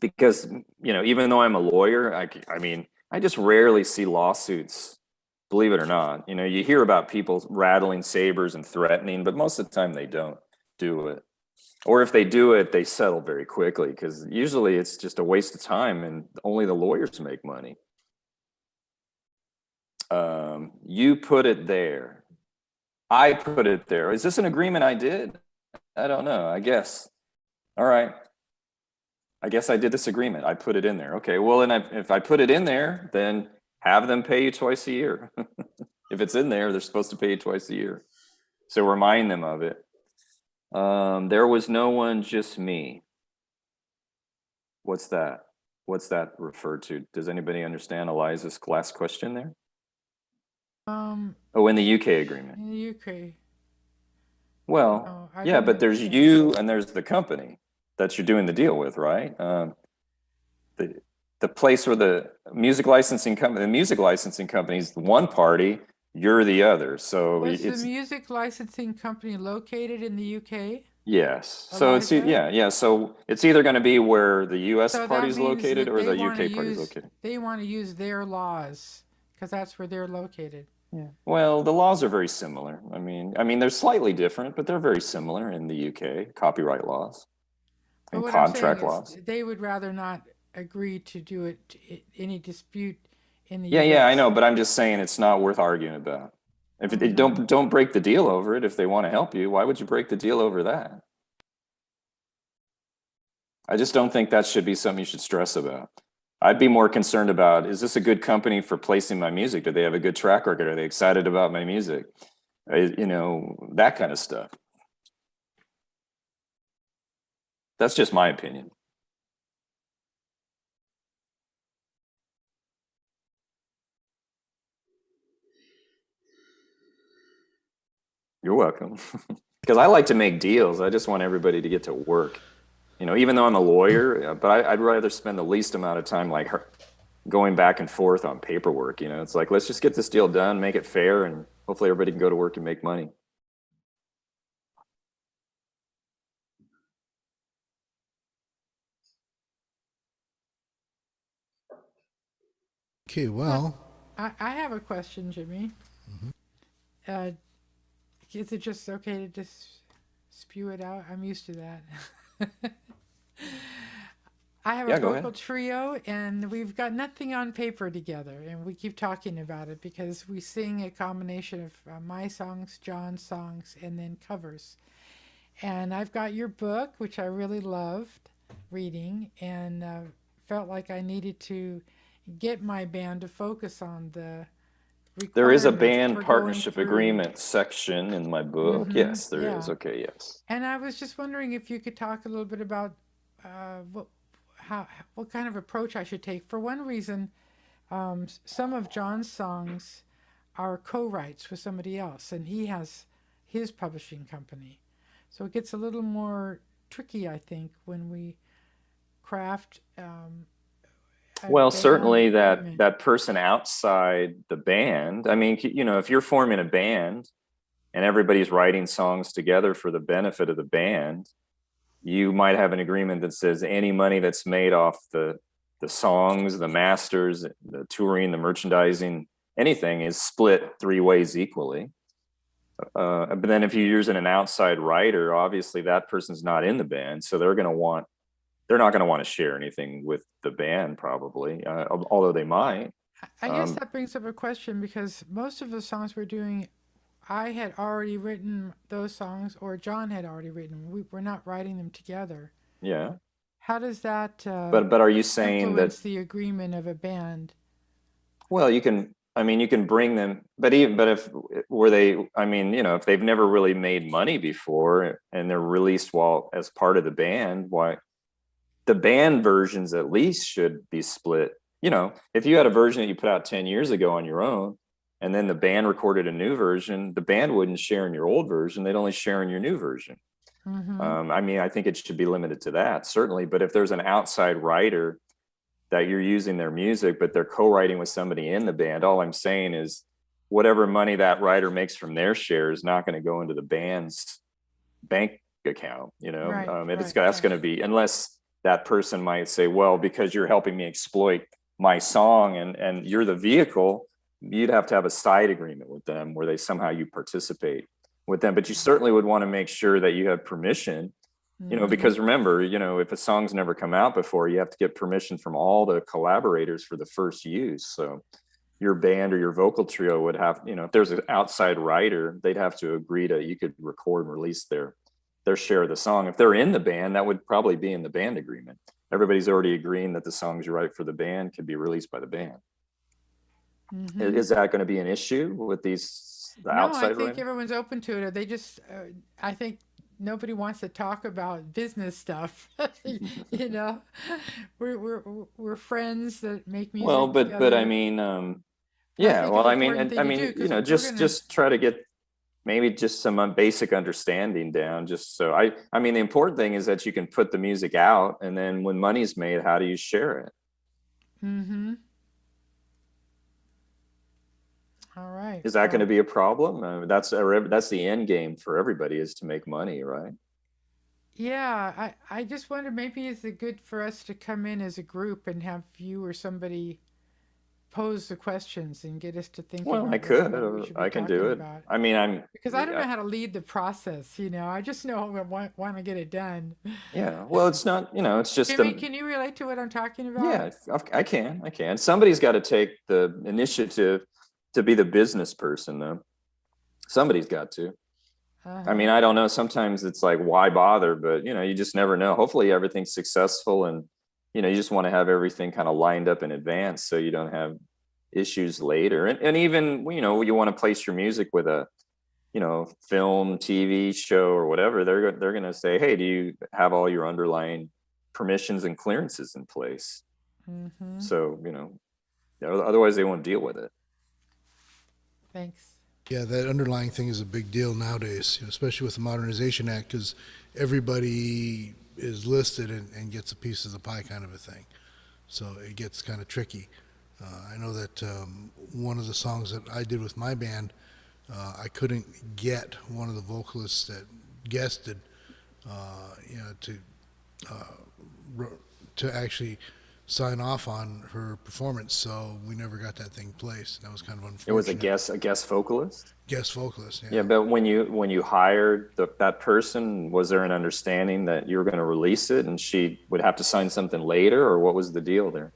Because, even though I'm a lawyer, I just rarely see lawsuits, believe it or not. You hear about people rattling sabers and threatening, but most of the time they don't do it. Or if they do it, they settle very quickly, because usually it's just a waste of time and only the lawyers make money. You put it there. I put it there. Is this an agreement I did? I don't know, I guess. All right. I guess I did this agreement. I put it in there. Okay, well, and if I put it in there, then have them pay you twice a year. If it's in there, they're supposed to pay you twice a year. So remind them of it. There was no one, just me. What's that? What's that referred to? Does anybody understand Eliza's last question there? Um, Oh, in the UK agreement. in the UK. Well, I yeah, didn't but there's understand. you and there's the company that you're doing the deal with, right? The the place where the music licensing company is one party, you're the other. So Was the it's music licensing company located in the UK, yes. So it's Eliza? yeah. So it's either going to be where the U.S. So party that is means located that or the UK party is located. they want to use their laws because that's where they're located. Yeah. Well, the laws are very similar. I mean, they're slightly different, but they're very similar in the UK, copyright laws But and what I'm saying contract is laws. they would rather not agree to do any dispute in the Yeah, I US. know, but I'm just saying it's not worth arguing about. If it, don't break the deal over it. If they want to help you, why would you break the deal over that? I just don't think that should be something you should stress about. I'd be more concerned about, is this a good company for placing my music? Do they have a good track record? Are they excited about my music? You know, that kind of stuff. That's just my opinion. You're welcome. Because I like to make deals. I just want everybody to get to work. You know, even though I'm a lawyer, but I'd rather spend the least amount of time like going back and forth on paperwork. You know, it's like, let's just get this deal done, make it fair, and hopefully everybody can go to work and make money. Okay, well, I have a question, Jimmy. Uh, is it just okay to just spew it out? I'm used to that. I have Yeah, a go vocal ahead. trio, and we've got nothing on paper together, and we keep talking about it because we sing a combination of my songs, John's songs, and then covers. And I've got your book, which I really loved reading, and felt like I needed to get my band to focus on the There is a requirements band for going partnership through. agreement section in my book. Yes, there is. Yeah. Okay, yes. And I was just wondering if you could talk a little bit about what kind of approach I should take. For one reason, some of John's songs are co-writes with somebody else, and he has his publishing company. So it gets a little more tricky, I think, when we craft a Well, band certainly agreement. that person outside the band. I mean, you know, if you're forming a band and everybody's writing songs together for the benefit of the band, you might have an agreement that says any money that's made off the songs, the masters, the touring, the merchandising, anything is split 3 ways equally. But then if you're using an outside writer, obviously that person's not in the band, so they're not going to want to share anything with the band, probably, although they might. I guess that brings up a question because most of the songs we're doing, I had already written those songs, or John had already written them. We're not writing them together. Yeah. How does that But are you saying that? influence the agreement of a band? Well, you can. I mean, you can bring them, but if were they? I mean, you know, if they've never really made money before and they're released while as part of the band, why? The band versions at least should be split. You know, if you had a version that you put out 10 years ago on your own, and then the band recorded a new version, the band wouldn't share in your old version. They'd only share in your new version. I mean, I think it should be limited to that, certainly. But if there's an outside writer that you're using their music, but they're co-writing with somebody in the band, all I'm saying is whatever money that writer makes from their share is not going to go into the band's bank account. You know, that's going to be, unless that person might say, well, because you're helping me exploit my song and you're the vehicle, you'd have to have a side agreement with them where they somehow you participate with them. But you certainly would want to make sure that you have permission, you know, because remember, you know, if a song's never come out before, you have to get permission from all the collaborators for the first use. So your band or your vocal trio would have, you know, if there's an outside writer, they'd have to agree to, you could record and release their share of the song. If they're in the band, that would probably be in the band agreement. Everybody's already agreeing that the songs you write for the band can be released by the band. Is that going to be an issue with the outside I think writer? everyone's open to it. They just, I think nobody wants to talk about business stuff. You know, we're friends that make music. Well, but I mean, yeah. Well, I mean, you know, just try to get, maybe just some basic understanding down, just so I mean, the important thing is that you can put the music out, and then when money's made, how do you share it? Mm-hmm. All right. Is that going to Well, be a problem? That's the end game for everybody, is to make money, right? yeah, I just wonder, maybe is it good for us to come in as a group and have you or somebody pose the questions and get us to think Well, I about could, what we should be I can do talking it. about? I mean, Because I don't know how to lead the process, you know. I just know I want to get it done. yeah. Well, it's not, it's just Jimmy, can you relate to what I'm talking about? yeah. I can. Somebody's got to take the initiative to be the business person, though. Somebody's got to. I mean, Uh-huh. I don't know. Sometimes it's like, why bother? But you just never know. Hopefully, everything's successful, and you just want to have everything kind of lined up in advance so you don't have issues later. And even you want to place your music with a film, TV show, or whatever. They're going to say, hey, do you have all your underlying permissions and clearances in place? Mm-hmm. So otherwise they won't deal with it. Thanks. Yeah, that underlying thing is a big deal nowadays, especially with the Modernization Act, because everybody is listed and gets a piece of the pie, kind of a thing. So it gets kind of tricky. I know that one of the songs that I did with my band, I couldn't get one of the vocalists that guested, to to actually sign off on her performance. So we never got that thing placed. That was kind of unfortunate. It was a guest vocalist. Guest vocalist. Yeah. Yeah, but when you hired that person, was there an understanding that you were going to release it and she would have to sign something later, or what was the deal there?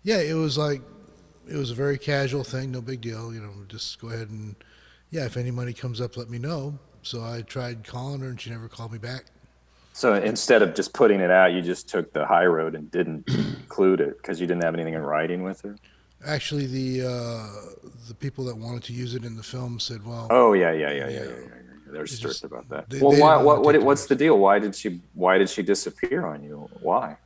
Yeah, it was a very casual thing, no big deal. Just go ahead and, yeah, if any money comes up, let me know. So I tried calling her, and she never called me back. So instead of just putting it out, you just took the high road and didn't include it because you didn't have anything in writing with her? Actually, the people that wanted to use it in the film said, "Well, Oh, yeah. They're It's strict just- about that. they Well, didn't why? wanna take the What's risk. the deal? Why did she disappear on you? Why?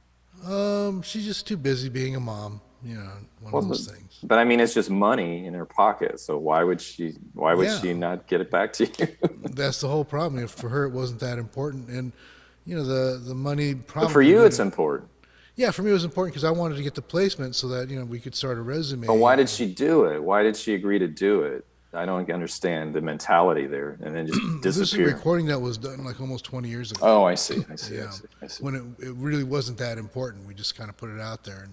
she's just too busy being a mom." One Well, of those things. But I mean, it's just money in her pocket. So why would she Yeah. not get it back to you? That's the whole problem. For her, it wasn't that important, and the money probably. But for you, it's wouldn't- important. Yeah, for me, it was important because I wanted to get the placement so that we could start a resume. But why did she do it? Why did she agree to do it? I don't understand the mentality there, and then just This is a disappear. recording that was done like almost 20 years ago. Oh, I see. I see. Yeah. I see. When it really wasn't that important. We just kind of put it out there,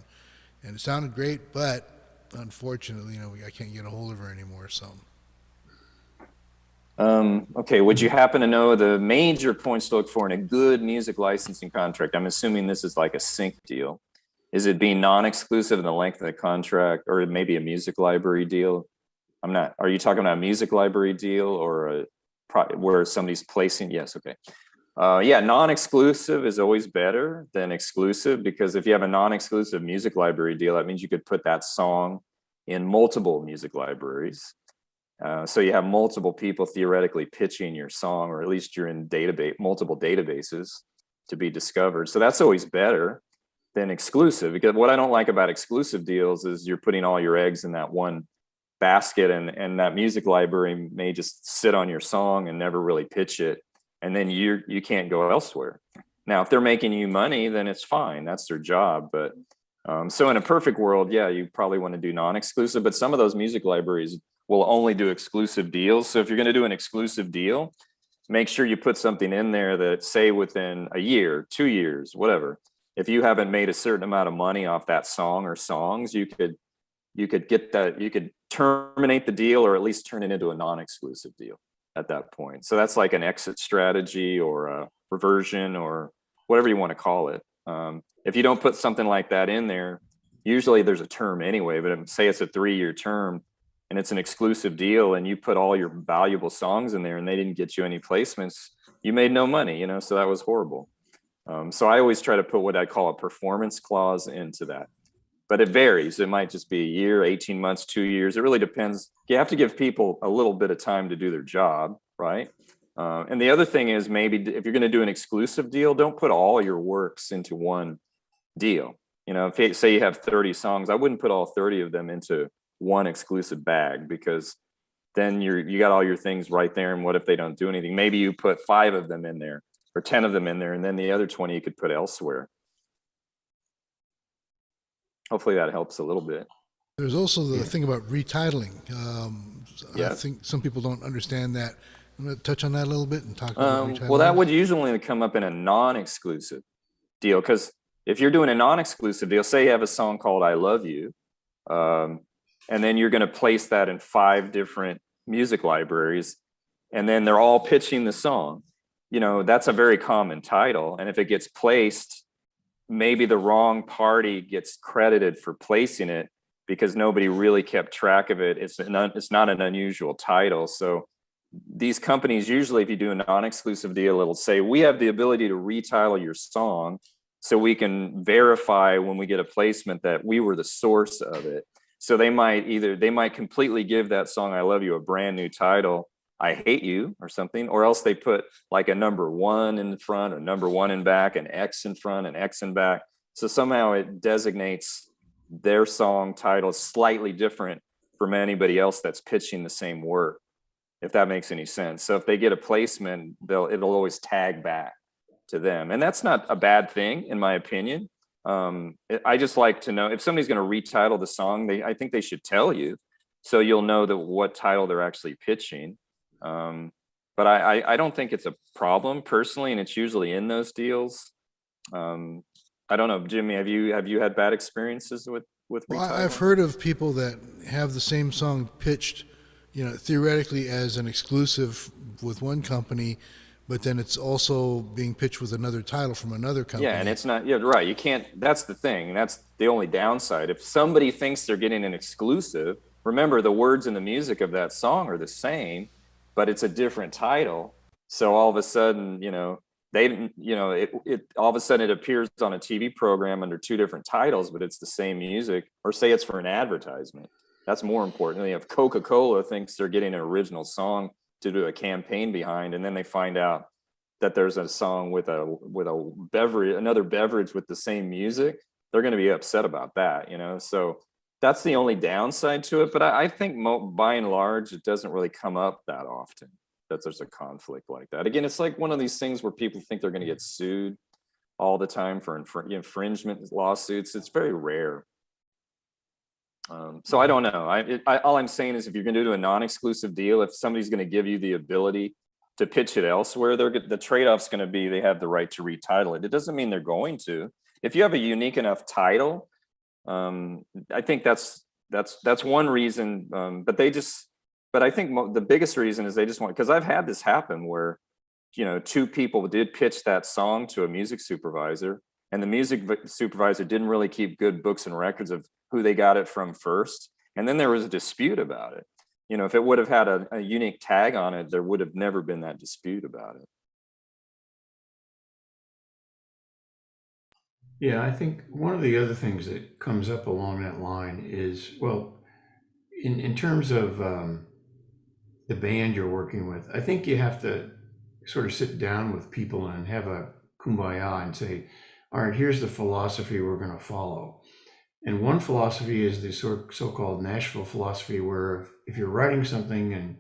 and it sounded great, but unfortunately, I can't get a hold of her anymore. So Okay. Would you happen to know the major points to look for in a good music licensing contract? I'm assuming this is like a sync deal. Is it being non-exclusive in the length of the contract, or maybe a music library deal? Are you talking about a music library deal or where somebody's placing? Yes. Okay. Yeah. Non-exclusive is always better than exclusive, because if you have a non-exclusive music library deal, that means you could put that song in multiple music libraries. So you have multiple people theoretically pitching your song, or at least you're in multiple databases to be discovered. So that's always better than exclusive, because what I don't like about exclusive deals is you're putting all your eggs in that one basket, and that music library may just sit on your song and never really pitch it, and then you can't go elsewhere. Now, if they're making you money, then it's fine. That's their job. But so in a perfect world, yeah, you probably want to do non-exclusive, but some of those music libraries will only do exclusive deals. So if you're going to do an exclusive deal, make sure you put something in there that, say, within a year, 2 years, whatever, if you haven't made a certain amount of money off that song or songs, you could terminate the deal, or at least turn it into a non-exclusive deal at that point. So that's like an exit strategy or a reversion or whatever you want to call it. If you don't put something like that in there, usually there's a term anyway, but say it's a 3-year term and it's an exclusive deal, and you put all your valuable songs in there and they didn't get you any placements, you made no money, so that was horrible. So I always try to put what I call a performance clause into that. But it varies. It might just be a year, 18 months, 2 years. It really depends. You have to give people a little bit of time to do their job, right? And the other thing is, maybe if you're going to do an exclusive deal, don't put all your works into one deal. If say you have 30 songs, I wouldn't put all 30 of them into one exclusive bag, because then you got all your things right there. And what if they don't do anything? Maybe you put 5 of them in there or 10 of them in there, and then the other 20 you could put elsewhere. Hopefully that helps a little bit. There's also the thing about retitling. I Yes. think some people don't understand that. I'm going to touch on that a little bit and talk about retitling. Well, that would usually come up in a non-exclusive deal, because if you're doing a non-exclusive deal, say you have a song called I Love You, and then you're going to place that in 5 different music libraries, and then they're all pitching the song. You know, that's a very common title. And if it gets placed, maybe the wrong party gets credited for placing it because nobody really kept track of it. It's not an unusual title. So these companies, usually if you do a non-exclusive deal, it'll say, we have the ability to retitle your song so we can verify when we get a placement that we were the source of it. So they might completely give that song, I Love You, a brand new title, I Hate You or something, or else they put like a number 1 in front, a number 1 in back, an X in front, an X in back. So somehow it designates their song title slightly different from anybody else that's pitching the same work, if that makes any sense. So if they get a placement, it'll always tag back to them. And that's not a bad thing, in my opinion. I just like to know if somebody's going to retitle the song, I think they should tell you, so you'll know that what title they're actually pitching. But I don't think it's a problem personally, and it's usually in those deals. I don't know, Jimmy, have you had bad experiences with retitling? Well, I've heard of people that have the same song pitched, you know, theoretically as an exclusive with one company, but then it's also being pitched with another title from another company. Yeah, and it's not, yeah, right. You can't, that's the thing. That's the only downside. If somebody thinks they're getting an exclusive, remember the words and the music of that song are the same, but it's a different title. So all of a sudden, all of a sudden it appears on a TV program under 2 different titles, but it's the same music, or say it's for an advertisement. That's more important. If Coca-Cola thinks they're getting an original song to do a campaign behind, and then they find out that there's a song with a beverage, another beverage with the same music, they're going to be upset about that, So that's the only downside to it. But I think by and large, it doesn't really come up that often that there's a conflict like that. Again, it's like one of these things where people think they're going to get sued all the time for infringement lawsuits. It's very rare. So I don't know. All I'm saying is, if you're going to do a non-exclusive deal, if somebody's going to give you the ability to pitch it elsewhere, the trade-off's going to be they have the right to retitle it. It doesn't mean they're going to. If you have a unique enough title, I think that's one reason. But I think the biggest reason is they just want, because I've had this happen where, 2 people did pitch that song to a music supervisor, and the music supervisor didn't really keep good books and records of who they got it from first. And then there was a dispute about it. If it would have had a unique tag on it, there would have never been that dispute about it. Yeah, I think one of the other things that comes up along that line is, well, in terms of the band you're working with, I think you have to sort of sit down with people and have a kumbaya and say, all right, here's the philosophy we're going to follow. And one philosophy is the so-called Nashville philosophy, where if you're writing something and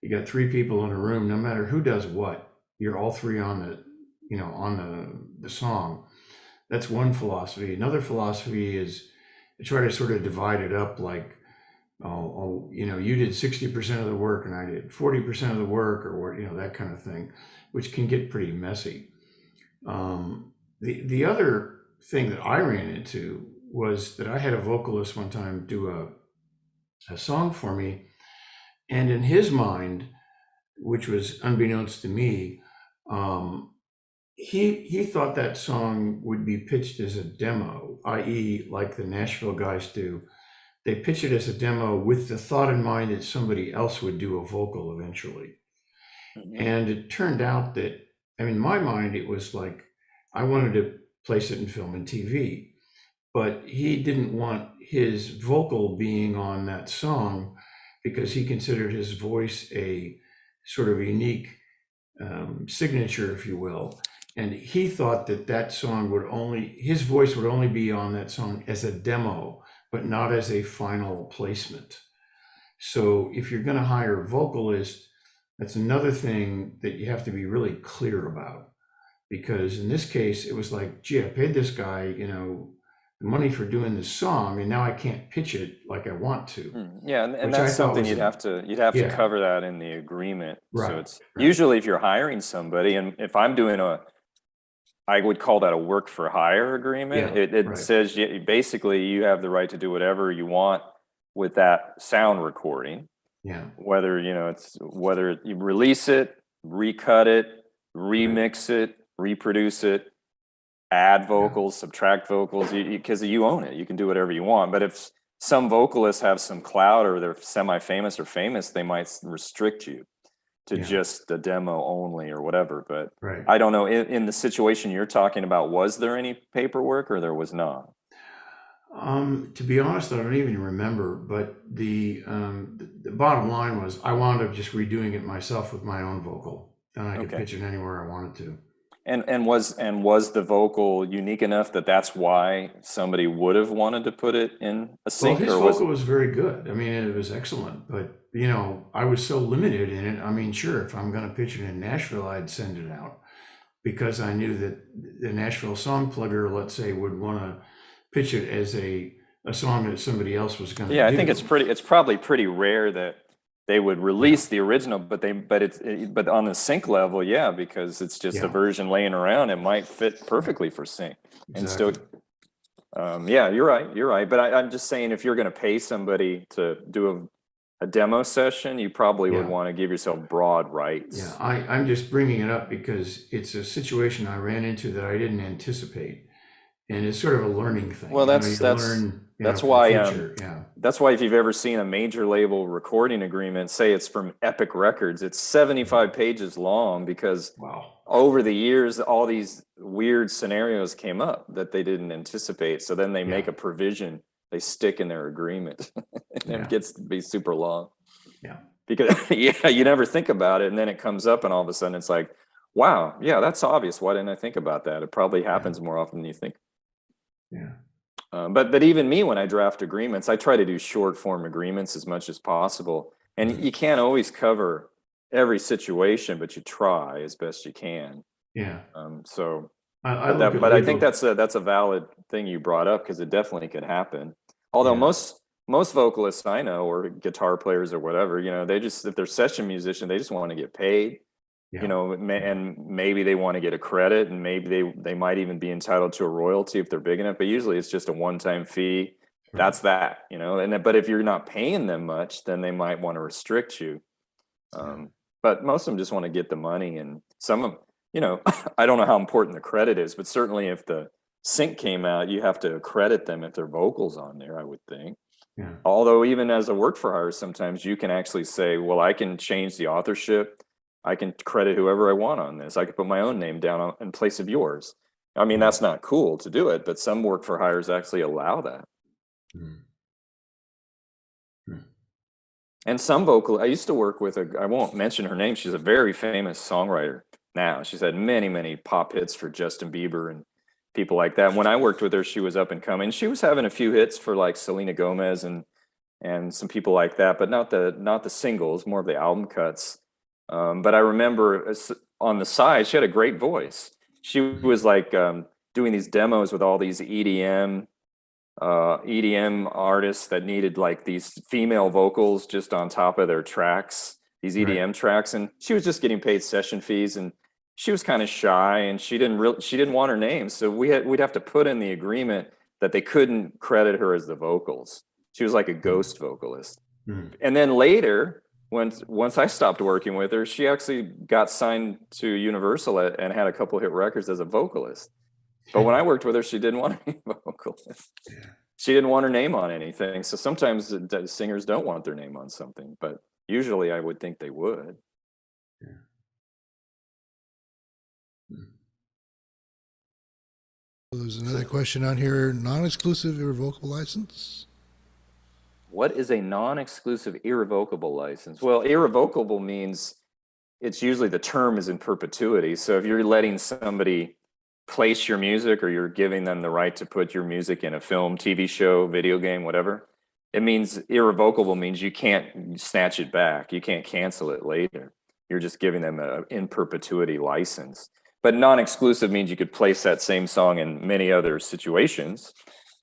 you got 3 people in a room, no matter who does what, you're all 3 on the song. That's one philosophy. Another philosophy is to try to sort of divide it up, like, you did 60% of the work and I did 40% of the work, or that kind of thing, which can get pretty messy. The other thing that I ran into was that I had a vocalist one time do a song for me, and in his mind, which was unbeknownst to me, he thought that song would be pitched as a demo, i.e., like the Nashville guys do. They pitch it as a demo with the thought in mind that somebody else would do a vocal eventually. Mm-hmm. And it turned out that, in my mind, it was like I wanted to place it in film and TV. But he didn't want his vocal being on that song because he considered his voice a sort of unique signature, if you will. And he thought that song his voice would only be on that song as a demo, but not as a final placement. So if you're going to hire a vocalist, that's another thing that you have to be really clear about. Because in this case, it was like, gee, I paid this guy, the money for doing this song, and now I can't pitch it like I want to. Yeah, and Which I that's thought something was you'd a- have to Yeah. cover that in the agreement. So Right, it's right. usually if you're hiring somebody, and if I'm doing I would call that a work for hire agreement. Yeah, It right. says basically you have the right to do whatever you want with that sound recording, Yeah, whether whether you release it, recut it, remix it, reproduce it, add vocals, subtract vocals, because you own it. You can do whatever you want. But if some vocalists have some clout or they're semi-famous or famous, they might restrict you to Yeah. just a demo only or whatever. But right. I don't know, in the situation you're talking about, was there any paperwork or there was not? To be honest, I don't even remember, but the bottom line was I wound up just redoing it myself with my own vocal, and I could Okay. pitch it anywhere I wanted to. And was the vocal unique enough that that's why somebody would have wanted to put it in a Well, sync, his or was vocal was very good. I mean, it was excellent, but I was so limited in it. I mean, sure, if I'm going to pitch it in Nashville, I'd send it out because I knew that the Nashville song plugger, let's say, would want to pitch it as a song that somebody else was going to do. I think it's probably pretty rare that they would release the original, but on the sync level, yeah, because it's just a Yeah. version laying around. It might fit perfectly for sync. And still, Exactly. yeah, you're right. But I'm just saying, if you're going to pay somebody to do a demo session, you probably would Yeah. want to give yourself broad rights. Yeah, I'm just bringing it up because it's a situation I ran into that I didn't anticipate, and it's sort of a learning thing. Well, You that's learn, that's for the why future. Yeah, that's why if you've ever seen a major label recording agreement, say it's from Epic Records, it's 75 pages long because wow. over the years, all these weird scenarios came up that they didn't anticipate. So then they make a provision they stick in their agreement, and Yeah. it gets to be super long. Yeah. Because you never think about it, and then it comes up, and all of a sudden it's like, wow, yeah, that's obvious. Why didn't I think about that? It probably happens more often than you think. Yeah. But even me, when I draft agreements, I try to do short form agreements as much as possible. And you can't always cover every situation, but you try as best you can. Yeah. But I think that's a valid thing you brought up, because it definitely could happen. Although most vocalists I know, or guitar players or whatever, if they're session musician, they just want to get paid. Yeah. And maybe they want to get a credit, and maybe they might even be entitled to a royalty if they're big enough, but usually it's just a one-time fee. Right. That's that, but if you're not paying them much, then they might want to restrict you. But most of them just want to get the money, and some of them, I don't know how important the credit is, but certainly if the sync came out, you have to accredit them if their vocals on there, I would think. Yeah. Although even as a work for hire, sometimes you can actually say, well, I can change the authorship. I can credit whoever I want on this. I could put my own name down in place of yours. I mean, that's not cool to do it, but some work for hires actually allow that. And some I used to work with I won't mention her name. She's a very famous songwriter now. She's had many, many pop hits for Justin Bieber and people like that. When I worked with her, she was up and coming. She was having a few hits for like Selena Gomez and some people like that, but not the singles, more of the album cuts. But I remember on the side, she had a great voice. She was like doing these demos with all these EDM artists that needed like these female vocals just on top of their tracks, these EDM tracks. And she was just getting paid session fees, and she was kind of shy, and she didn't want her name. So we'd have to put in the agreement that they couldn't credit her as the vocals. She was like a ghost vocalist. And then later, once I stopped working with her, she actually got signed to Universal and had a couple hit records as a vocalist. But when I worked with her, she didn't want any vocalist. She didn't want her name on anything. So sometimes the singers don't want their name on something, but usually I would think they would. There's another question on here: non-exclusive irrevocable license. What is a non-exclusive irrevocable license? Well, irrevocable means it's usually the term is in perpetuity. So if you're letting somebody place your music, or you're giving them the right to put your music in a film, TV show, video game, whatever, it means irrevocable means you can't snatch it back. You can't cancel it later. You're just giving them a in perpetuity license. But non-exclusive means you could place that same song in many other situations.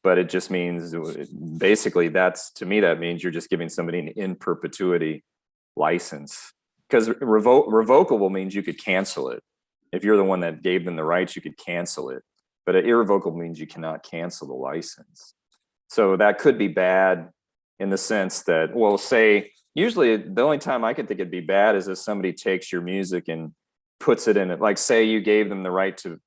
But it just means, basically, to me, that means you're just giving somebody an in perpetuity license. Because revocable means you could cancel it. If you're the one that gave them the rights, you could cancel it. But irrevocable means you cannot cancel the license. So that could be bad in the sense that, well, say, usually the only time I can think it'd be bad is if somebody takes your music and puts it in it. Like, say you gave them the right to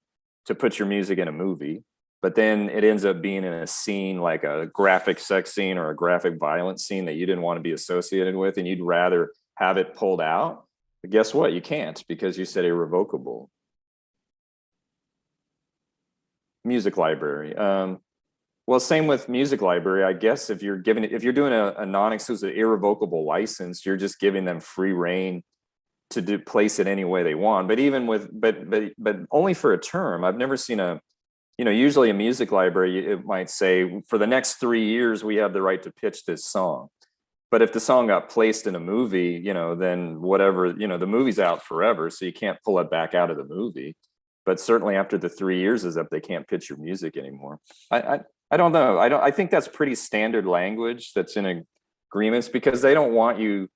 put your music in a movie, but then it ends up being in a scene like a graphic sex scene or a graphic violence scene that you didn't want to be associated with, and you'd rather have it pulled out. But guess what? You can't, because you said irrevocable. Music library. Well, same with music library. I guess if you're doing a non-exclusive irrevocable license, you're just giving them free reign to place it any way they want. But even with, but only for a term. I've never seen usually a music library, it might say for the next 3 years, we have the right to pitch this song. But if the song got placed in a movie, then whatever, the movie's out forever. So you can't pull it back out of the movie. But certainly after the 3 years is up, they can't pitch your music anymore. I don't know. I think that's pretty standard language that's in agreements, because they don't want you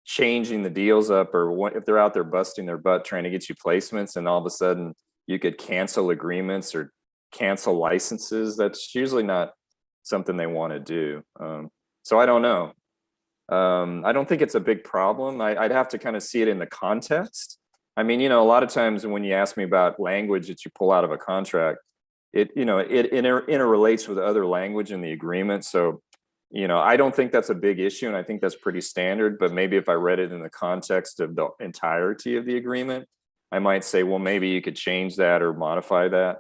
changing the deals up, or if they're out there busting their butt trying to get you placements, and all of a sudden you could cancel agreements or cancel licenses. That's usually not something they want to do. So I don't know. I don't think it's a big problem. I'd have to kind of see it in the context. I mean, a lot of times when you ask me about language that you pull out of a contract, it interrelates with other language in the agreement. So, I don't think that's a big issue, and I think that's pretty standard. But maybe if I read it in the context of the entirety of the agreement, I might say, well, maybe you could change that or modify that.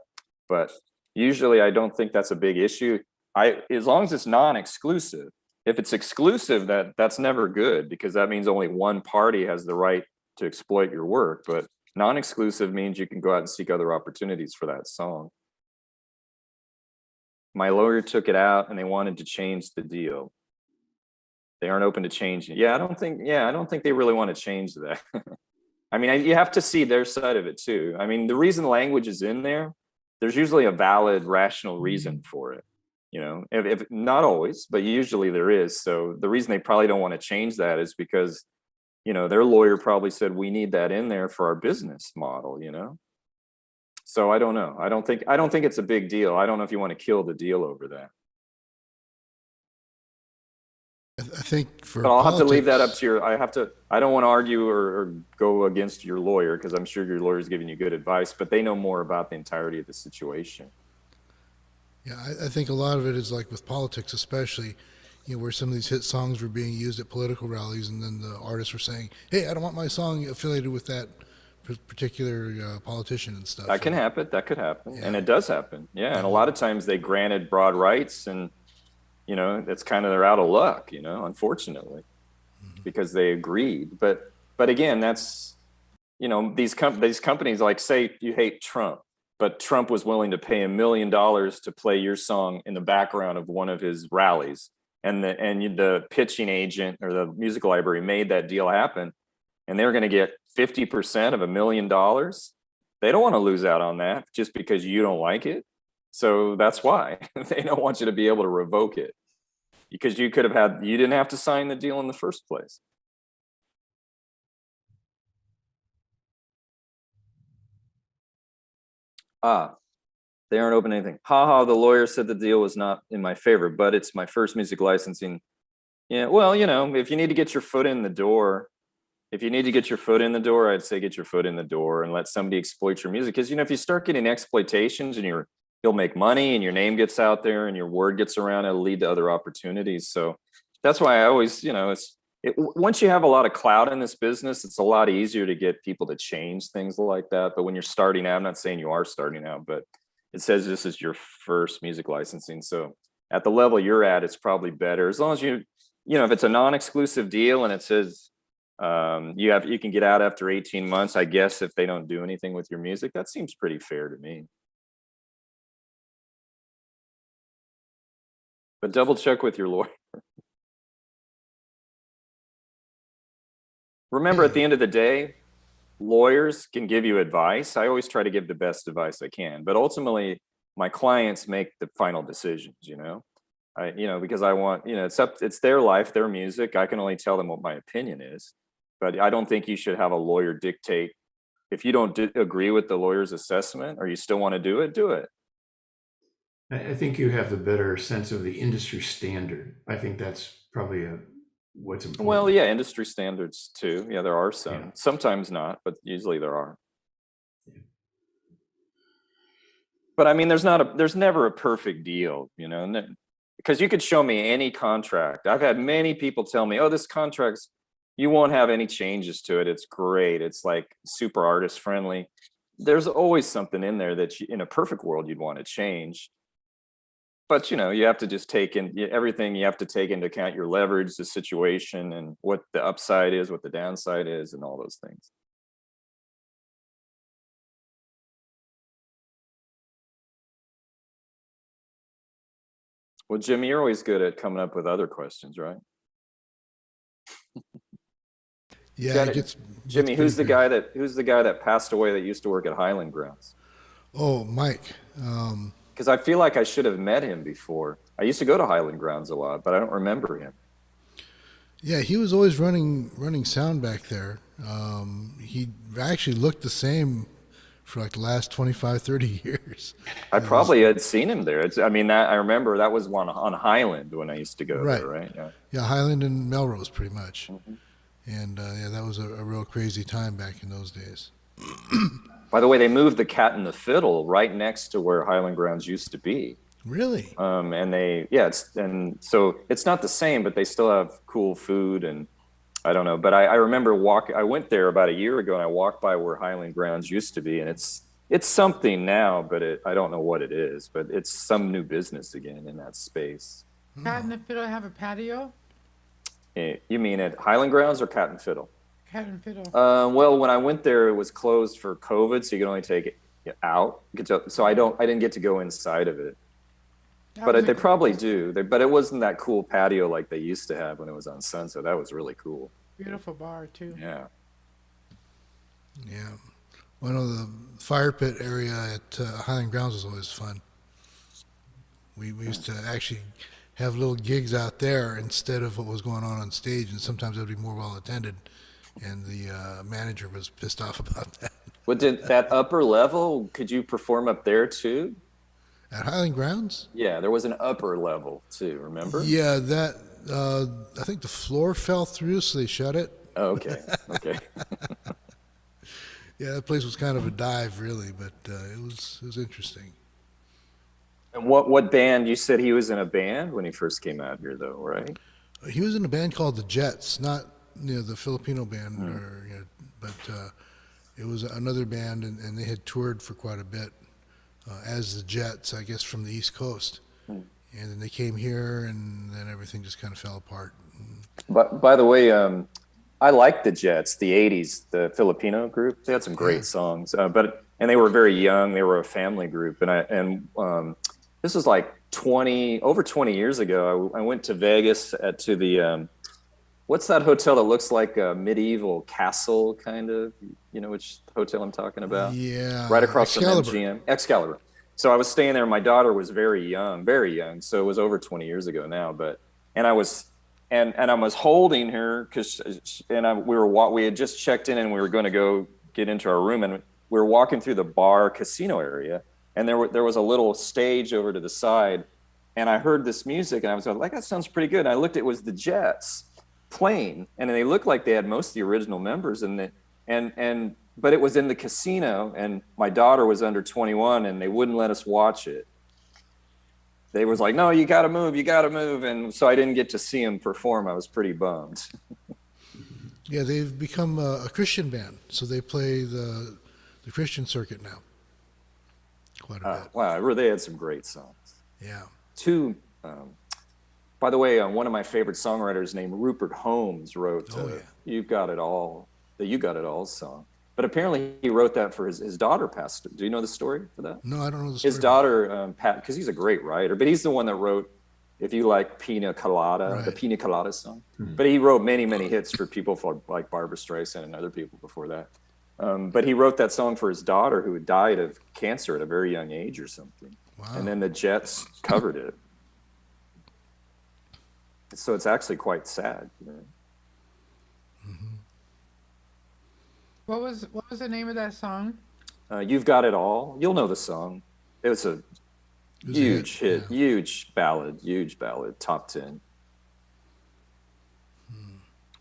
But usually I don't think that's a big issue. As long as it's non-exclusive. If it's exclusive, that's never good, because that means only one party has the right to exploit your work. But non-exclusive means you can go out and seek other opportunities for that song. My lawyer took it out and they wanted to change the deal. They aren't open to changing it. I don't think they really want to change that. I mean, you have to see their side of it too. I mean, the reason language is in there, there's usually a valid, rational reason for it. If not always, but usually there is. So the reason they probably don't want to change that is because, their lawyer probably said, we need that in there for our business model, So I don't know. I don't think it's a big deal. I don't know if you want to kill the deal over that. I think for But I'll have to leave that up politics- to I don't want to argue or go against your lawyer, because I'm sure your lawyer's giving you good advice, but they know more about the entirety of the situation. Yeah, I think a lot of it is like with politics, especially, where some of these hit songs were being used at political rallies, and then the artists were saying, "Hey, I don't want my song affiliated with that particular politician and stuff." That can happen. That could happen. Yeah. And it does happen. Yeah. And a lot of times they granted broad rights, and, it's kind of, they're out of luck, unfortunately, because they agreed. But again, that's, these companies, like, say you hate Trump, but Trump was willing to pay $1 million to play your song in the background of one of his rallies. And the pitching agent or the music library made that deal happen, and they're going to get 50% of $1 million. They don't want to lose out on that just because you don't like it. So that's why they don't want you to be able to revoke it, because you didn't have to sign the deal in the first place. They aren't open to anything. Haha, the lawyer said the deal was not in my favor, but it's my first music licensing. Yeah, well, if you need to get your foot in the door, I'd say get your foot in the door and let somebody exploit your music. Because, if you start getting exploitations and you'll make money and your name gets out there and your word gets around, it'll lead to other opportunities. So that's why I always, once you have a lot of clout in this business, it's a lot easier to get people to change things like that. But when you're starting out, I'm not saying you are starting out, but it says this is your first music licensing. So at the level you're at, it's probably better, as long as if it's a non-exclusive deal and it says you can get out after 18 months, I guess, if they don't do anything with your music. That seems pretty fair to me. But double check with your lawyer. remember, at the end of the day, lawyers can give you advice. I always try to give the best advice I can, but ultimately my clients make the final decisions, because I want, it's their life, their music. I can only tell them what my opinion is, but I don't think you should have a lawyer dictate. If you don't agree with the lawyer's assessment or you still want to do it, do it. I think you have the better sense of the industry standard. I think that's probably what's important. Well, yeah, industry standards too. Yeah, there are some. Yeah. Sometimes not, but usually there are. But I mean, there's never a perfect deal, because you could show me any contract. I've had many people tell me, "Oh, this contract's, you won't have any changes to it. It's great. It's like super artist friendly." There's always something in there that in a perfect world you'd want to change. But you have to just take in everything. You have to take into account your leverage, the situation, and what the upside is, what the downside is, and all those things. Well, Jimmy, you're always good at coming up with other questions, right? Yeah, Jimmy, who's the guy that passed away that used to work at Highland Grounds? Oh, Mike. Because I feel like I should have met him before. I used to go to Highland Grounds a lot, but I don't remember him. Yeah, he was always running sound back there. He actually looked the same for like the last 25, 30 years. I probably had seen him there. I remember that was one on Highland when I used to go there, right? Yeah, Highland and Melrose, pretty much. Mm-hmm. And that was a real crazy time back in those days. By the way, they moved the Cat and the Fiddle right next to where Highland Grounds used to be. Really? And so it's not the same, but they still have cool food, and I don't know. But I remember I went there about a year ago, and I walked by where Highland Grounds used to be, and it's something now, but I don't know what it is, but it's some new business again in that space. Cat and the Fiddle have a patio? You mean at Highland Grounds or Cat and Fiddle? Cat and Fiddle. Well, when I went there, it was closed for COVID, so you could only take it out. So I didn't get to go inside of it. But they probably do. But it wasn't that cool patio like they used to have when it was on Sunset. That was really cool. Beautiful bar too. Yeah. Yeah. One of the fire pit area at Highland Grounds was always fun. We used to actually have little gigs out there instead of what was going on stage, and sometimes it would be more well attended. And the manager was pissed off about that. What did that upper level? Could you perform up there too? At Highland Grounds? Yeah, there was an upper level too. Remember? Yeah, that I think the floor fell through, so they shut it. Oh, okay. Okay. Yeah, that place was kind of a dive, really, but it was interesting. And what band? You said he was in a band when he first came out here, though, right? He was in a band called the Jets, not the Filipino band, but it was another band, and they had toured for quite a bit as the Jets, I guess, from the East Coast. And then they came here, and then everything just kind of fell apart. But by the way, I liked the Jets, the '80s, the Filipino group. They had some great songs, and they were very young. They were a family group, and this was like over 20 years ago. I went to Vegas to the what's that hotel that looks like a medieval castle, kind of? You know which hotel I'm talking about? Yeah, right across Excalibur. from MGM, Excalibur. So I was staying there. My daughter was very young, so it was over 20 years ago now. And I was holding her we had just checked in, and we were going to go get into our room, and we were walking through the bar casino area, and there was a little stage over to the side, and I heard this music, and I was like, that sounds pretty good. And I looked, it was the Jets playing, and they looked like they had most of the original members, but it was in the casino, and my daughter was under 21, and they wouldn't let us watch it. They was like, no, you got to move. And so I didn't get to see them perform. I was pretty bummed. Yeah, they've become a Christian band, so they play the Christian circuit now. Quite a bit. Wow, they had some great songs. Yeah. By the way, one of my favorite songwriters named Rupert Holmes wrote You Got It All, the You Got It All song. But apparently he wrote that for his daughter passed. Do you know the story for that? No, I don't know the story. His daughter, Pat, because he's a great writer, but he's the one that wrote If you like Pina Colada, Right. the Pina Colada song. But he wrote many, many hits for people like Barbra Streisand and other people before that. But he wrote that song for his daughter who had died of cancer at a very young age or something. Wow. And then the Jets covered it. So it's actually quite sad. You know? What was the name of that song? You've Got It All. You'll know the song. It was a It was a huge hit, yeah. huge ballad, top 10.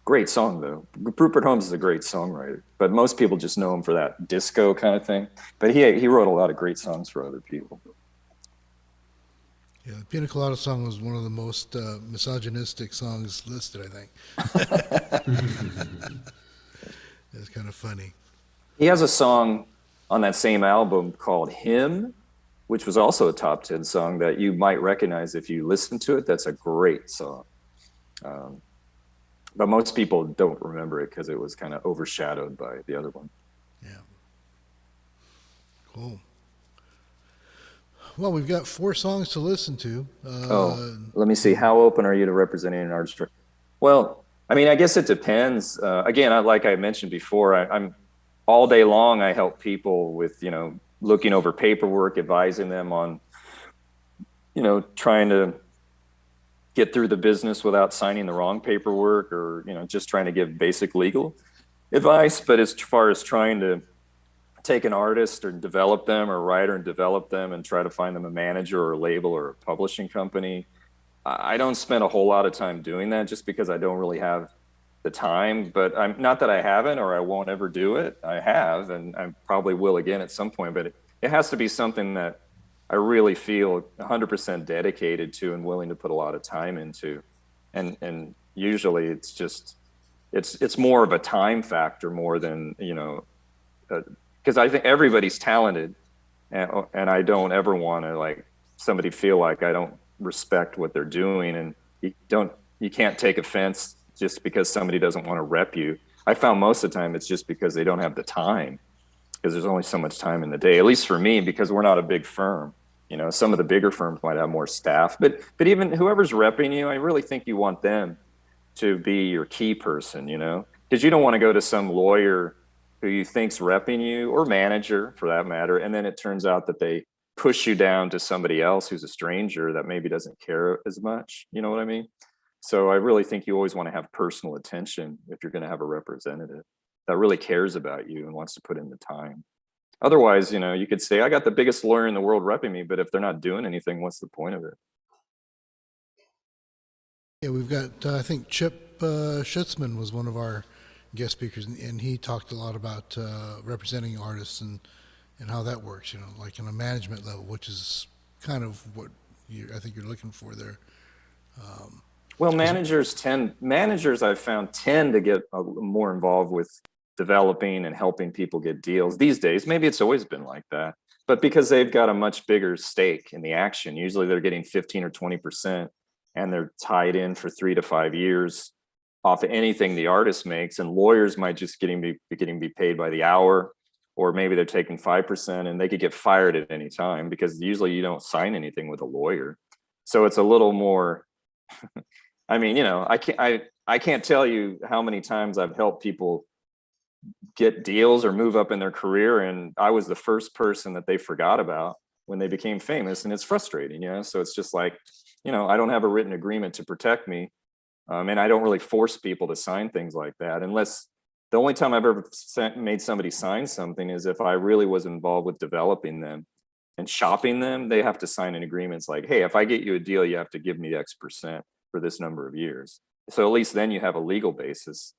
Great song though. Rupert Holmes is a great songwriter, but most people just know him for that disco kind of thing. But he wrote a lot of great songs for other people. Yeah, the Pina Colada song was one of the most misogynistic songs listed, I think. It's kind of funny. He has a song on that same album called Hymn, which was also a top 10 song that you might recognize if you listen to it. That's a great song. But most people don't remember it because it was kind of overshadowed by the other one. Yeah. Cool. Well, we've got 4 songs to listen to. Let me see. How open are you to representing an artist? Well, I mean, I guess it depends. Again, like I mentioned before, I'm all day long. I help people with, looking over paperwork, advising them on, trying to get through the business without signing the wrong paperwork, or, just trying to give basic legal advice. But as far as trying to take an artist or develop them, or a writer and develop them and try to find them a manager or a label or a publishing company, I don't spend a whole lot of time doing that just because I don't really have the time. But I'm not that I haven't or I won't ever do it. I have, and I probably will again at some point, but it has to be something that I really feel 100% dedicated to and willing to put a lot of time into. And usually it's just, it's more of a time factor more than, because I think everybody's talented, and I don't ever want to like somebody feel like I don't respect what they're doing. And you can't take offense just because somebody doesn't want to rep you. I found most of the time it's just because they don't have the time, because there's only so much time in the day, at least for me, because we're not a big firm. Some of the bigger firms might have more staff, but even whoever's repping you, I really think you want them to be your key person, because you don't want to go to some lawyer who you think's repping you, or manager for that matter, and then it turns out that they push you down to somebody else who's a stranger that maybe doesn't care as much. You know what I mean? So I really think you always want to have personal attention if you're going to have a representative that really cares about you and wants to put in the time. Otherwise, you could say, I got the biggest lawyer in the world repping me, but if they're not doing anything, what's the point of it? Yeah, we've got, I think Chip Schutzman was one of our guest speakers, and he talked a lot about representing artists and how that works, like on a management level, which is kind of what I think you're looking for there. Well, managers I've found tend to get more involved with developing and helping people get deals these days. Maybe it's always been like that, but because they've got a much bigger stake in the action, usually they're getting 15 or 20%, and they're tied in for 3 to 5 years off of anything the artist makes. And lawyers might just be paid by the hour, or maybe they're taking 5%, and they could get fired at any time because usually you don't sign anything with a lawyer. So it's a little more, I mean, I can't tell you how many times I've helped people get deals or move up in their career, and I was the first person that they forgot about when they became famous, and it's frustrating, so it's just like, I don't have a written agreement to protect me, and I don't really force people to sign things like that, unless the only time I've ever made somebody sign something is if I really was involved with developing them and shopping them. They have to sign an agreement. It's like, hey, if I get you a deal, you have to give me X% for this number of years. So at least then you have a legal basis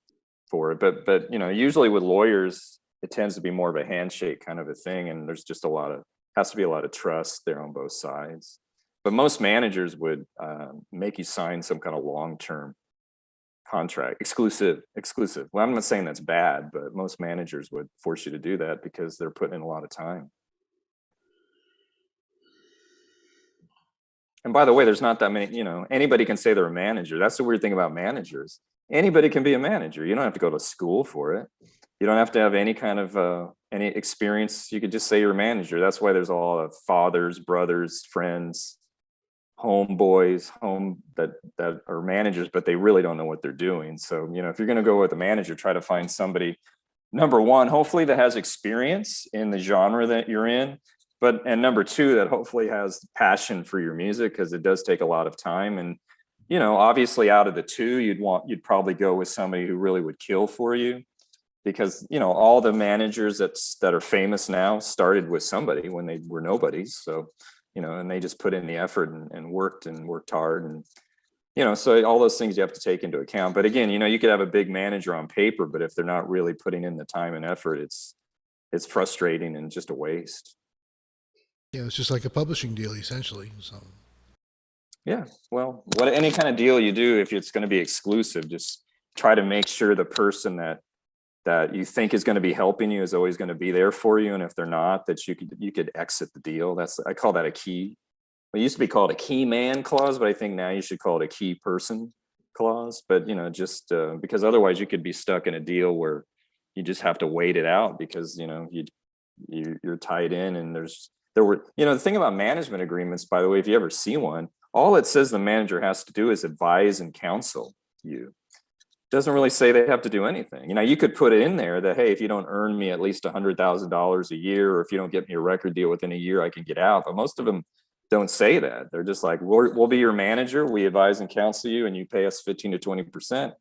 for it. But usually with lawyers, it tends to be more of a handshake kind of a thing, and there's just has to be a lot of trust there on both sides. But most managers would make you sign some kind of long-term contract, exclusive. Well, I'm not saying that's bad, but most managers would force you to do that because they're putting in a lot of time. And by the way, there's not that many, anybody can say they're a manager. That's the weird thing about managers. Anybody can be a manager. You don't have to go to school for it. You don't have to have any kind of any experience. You could just say you're a manager. That's why there's all of fathers, brothers, friends, homeboys that are managers, but they really don't know what they're doing. So, if you're going to go with a manager, try to find somebody, number one, hopefully that has experience in the genre that you're in, and number two, that hopefully has passion for your music, because it does take a lot of time. And, obviously out of the two, you'd probably go with somebody who really would kill for you, because, all the managers that are famous now started with somebody when they were nobodies. So, and they just put in the effort and worked hard. And, so all those things you have to take into account. But again, you could have a big manager on paper, but if they're not really putting in the time and effort, it's frustrating and just a waste. Yeah, it's just like a publishing deal, essentially. So. Yeah, well, any kind of deal you do, if it's going to be exclusive, just try to make sure the person that you think is going to be helping you is always going to be there for you. And if they're not, that you could exit the deal. I call that a key. It used to be called a key man clause, but I think now you should call it a key person clause. But, just because otherwise you could be stuck in a deal where you just have to wait it out, because, you're tied in. And the thing about management agreements, by the way, if you ever see one, all it says the manager has to do is advise and counsel you. Doesn't really say they have to do anything. You could put it in there that, hey, if you don't earn me at least $100,000 a year, or if you don't get me a record deal within a year, I can get out. But most of them don't say that. They're just like, we'll be your manager. We advise and counsel you, and you pay us 15 to 20%.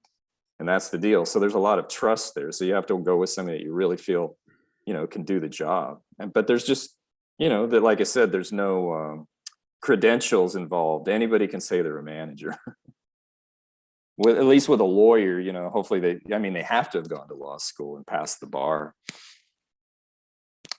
And that's the deal. So there's a lot of trust there. So you have to go with somebody that you really feel, can do the job. But there's just, that, like I said, there's no credentials involved. Anybody can say they're a manager. At least with a lawyer, hopefully they have to have gone to law school and passed the bar.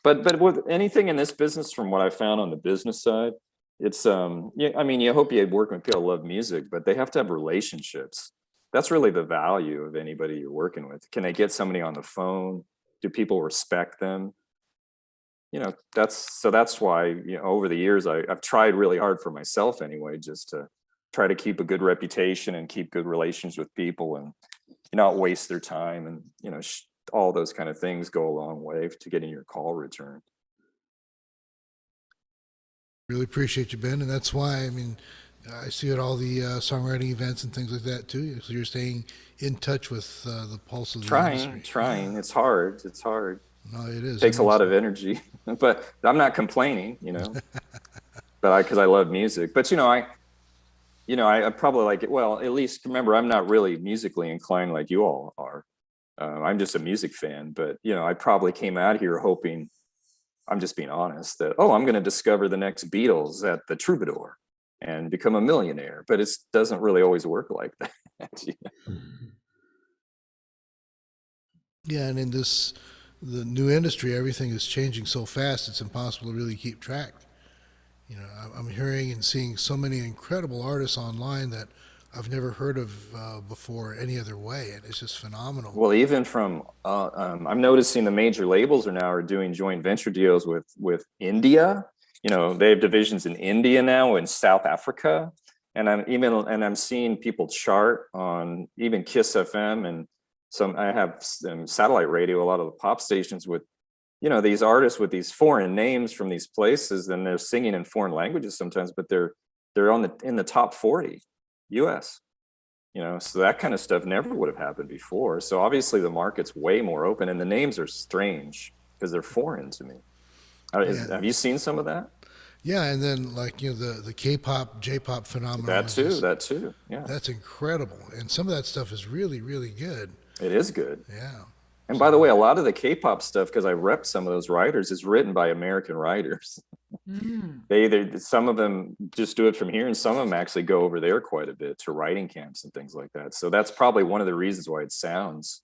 But with anything in this business, from what I found on the business side, it's you hope you work with people who love music, but they have to have relationships. That's really the value of anybody you're working with. Can they get somebody on the phone? Do people respect them? That's why, over the years, I've tried really hard for myself anyway, just to try to keep a good reputation and keep good relations with people, and not waste their time. And, all those kind of things go a long way to getting your call returned. Really appreciate you, Ben. And that's why, I see at all the songwriting events and things like that too. So you're staying in touch with the pulse of the industry. Trying. Yeah. It's hard. No, it is. It takes a lot of energy, but I'm not complaining, but because I love music. But, I probably like it. Well, at least remember, I'm not really musically inclined like you all are. I'm just a music fan. But, I probably came out here hoping, I'm just being honest, that, I'm going to discover the next Beatles at the Troubadour and become a millionaire. But it doesn't really always work like that. Yeah, and in the new industry, everything is changing so fast, it's impossible to really keep track. I'm hearing and seeing so many incredible artists online that I've never heard of before any other way, and it's just phenomenal. Well, even from I'm noticing the major labels are doing joint venture deals with India. They have divisions in India now, in South Africa, and I'm seeing people chart on even Kiss FM, and I have satellite radio, a lot of the pop stations with, these artists with these foreign names from these places, and they're singing in foreign languages sometimes, but they're in the top 40 US, so that kind of stuff never would have happened before. So obviously the market's way more open, and the names are strange because they're foreign to me. Have you seen some of that? Yeah, and then the K-pop, J-pop phenomenon. That too. Yeah. That's incredible, and some of that stuff is really, really good. It is good. Yeah. And by the way, a lot of the K-pop stuff, because I rep some of those writers, is written by American writers. Some of them just do it from here, and some of them actually go over there quite a bit to writing camps and things like that. So that's probably one of the reasons why it sounds,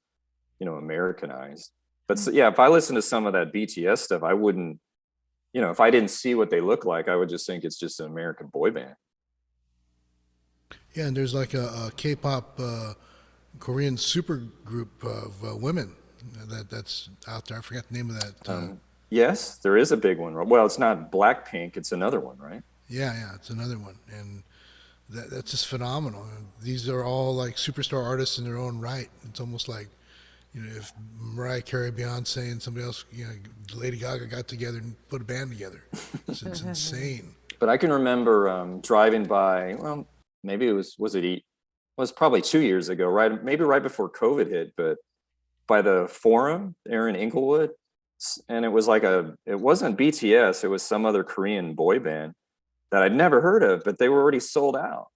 Americanized. But if I listen to some of that BTS stuff, I wouldn't, if I didn't see what they look like, I would just think it's just an American boy band. Yeah, and there's like a K-pop Korean super group of women that's out there. I forgot the name of that. Yes, there is a big one. Well, it's not Blackpink; it's another one, right? Yeah, it's another one, and that's just phenomenal. And these are all like superstar artists in their own right. It's almost like, if Mariah Carey, Beyonce, and somebody else, Lady Gaga got together and put a band together. It's insane. But I can remember driving by. Well, maybe it was probably 2 years ago, right? Maybe right before COVID hit, but by the Forum there in Inglewood, and it was like it wasn't BTS, it was some other Korean boy band that I'd never heard of, but they were already sold out.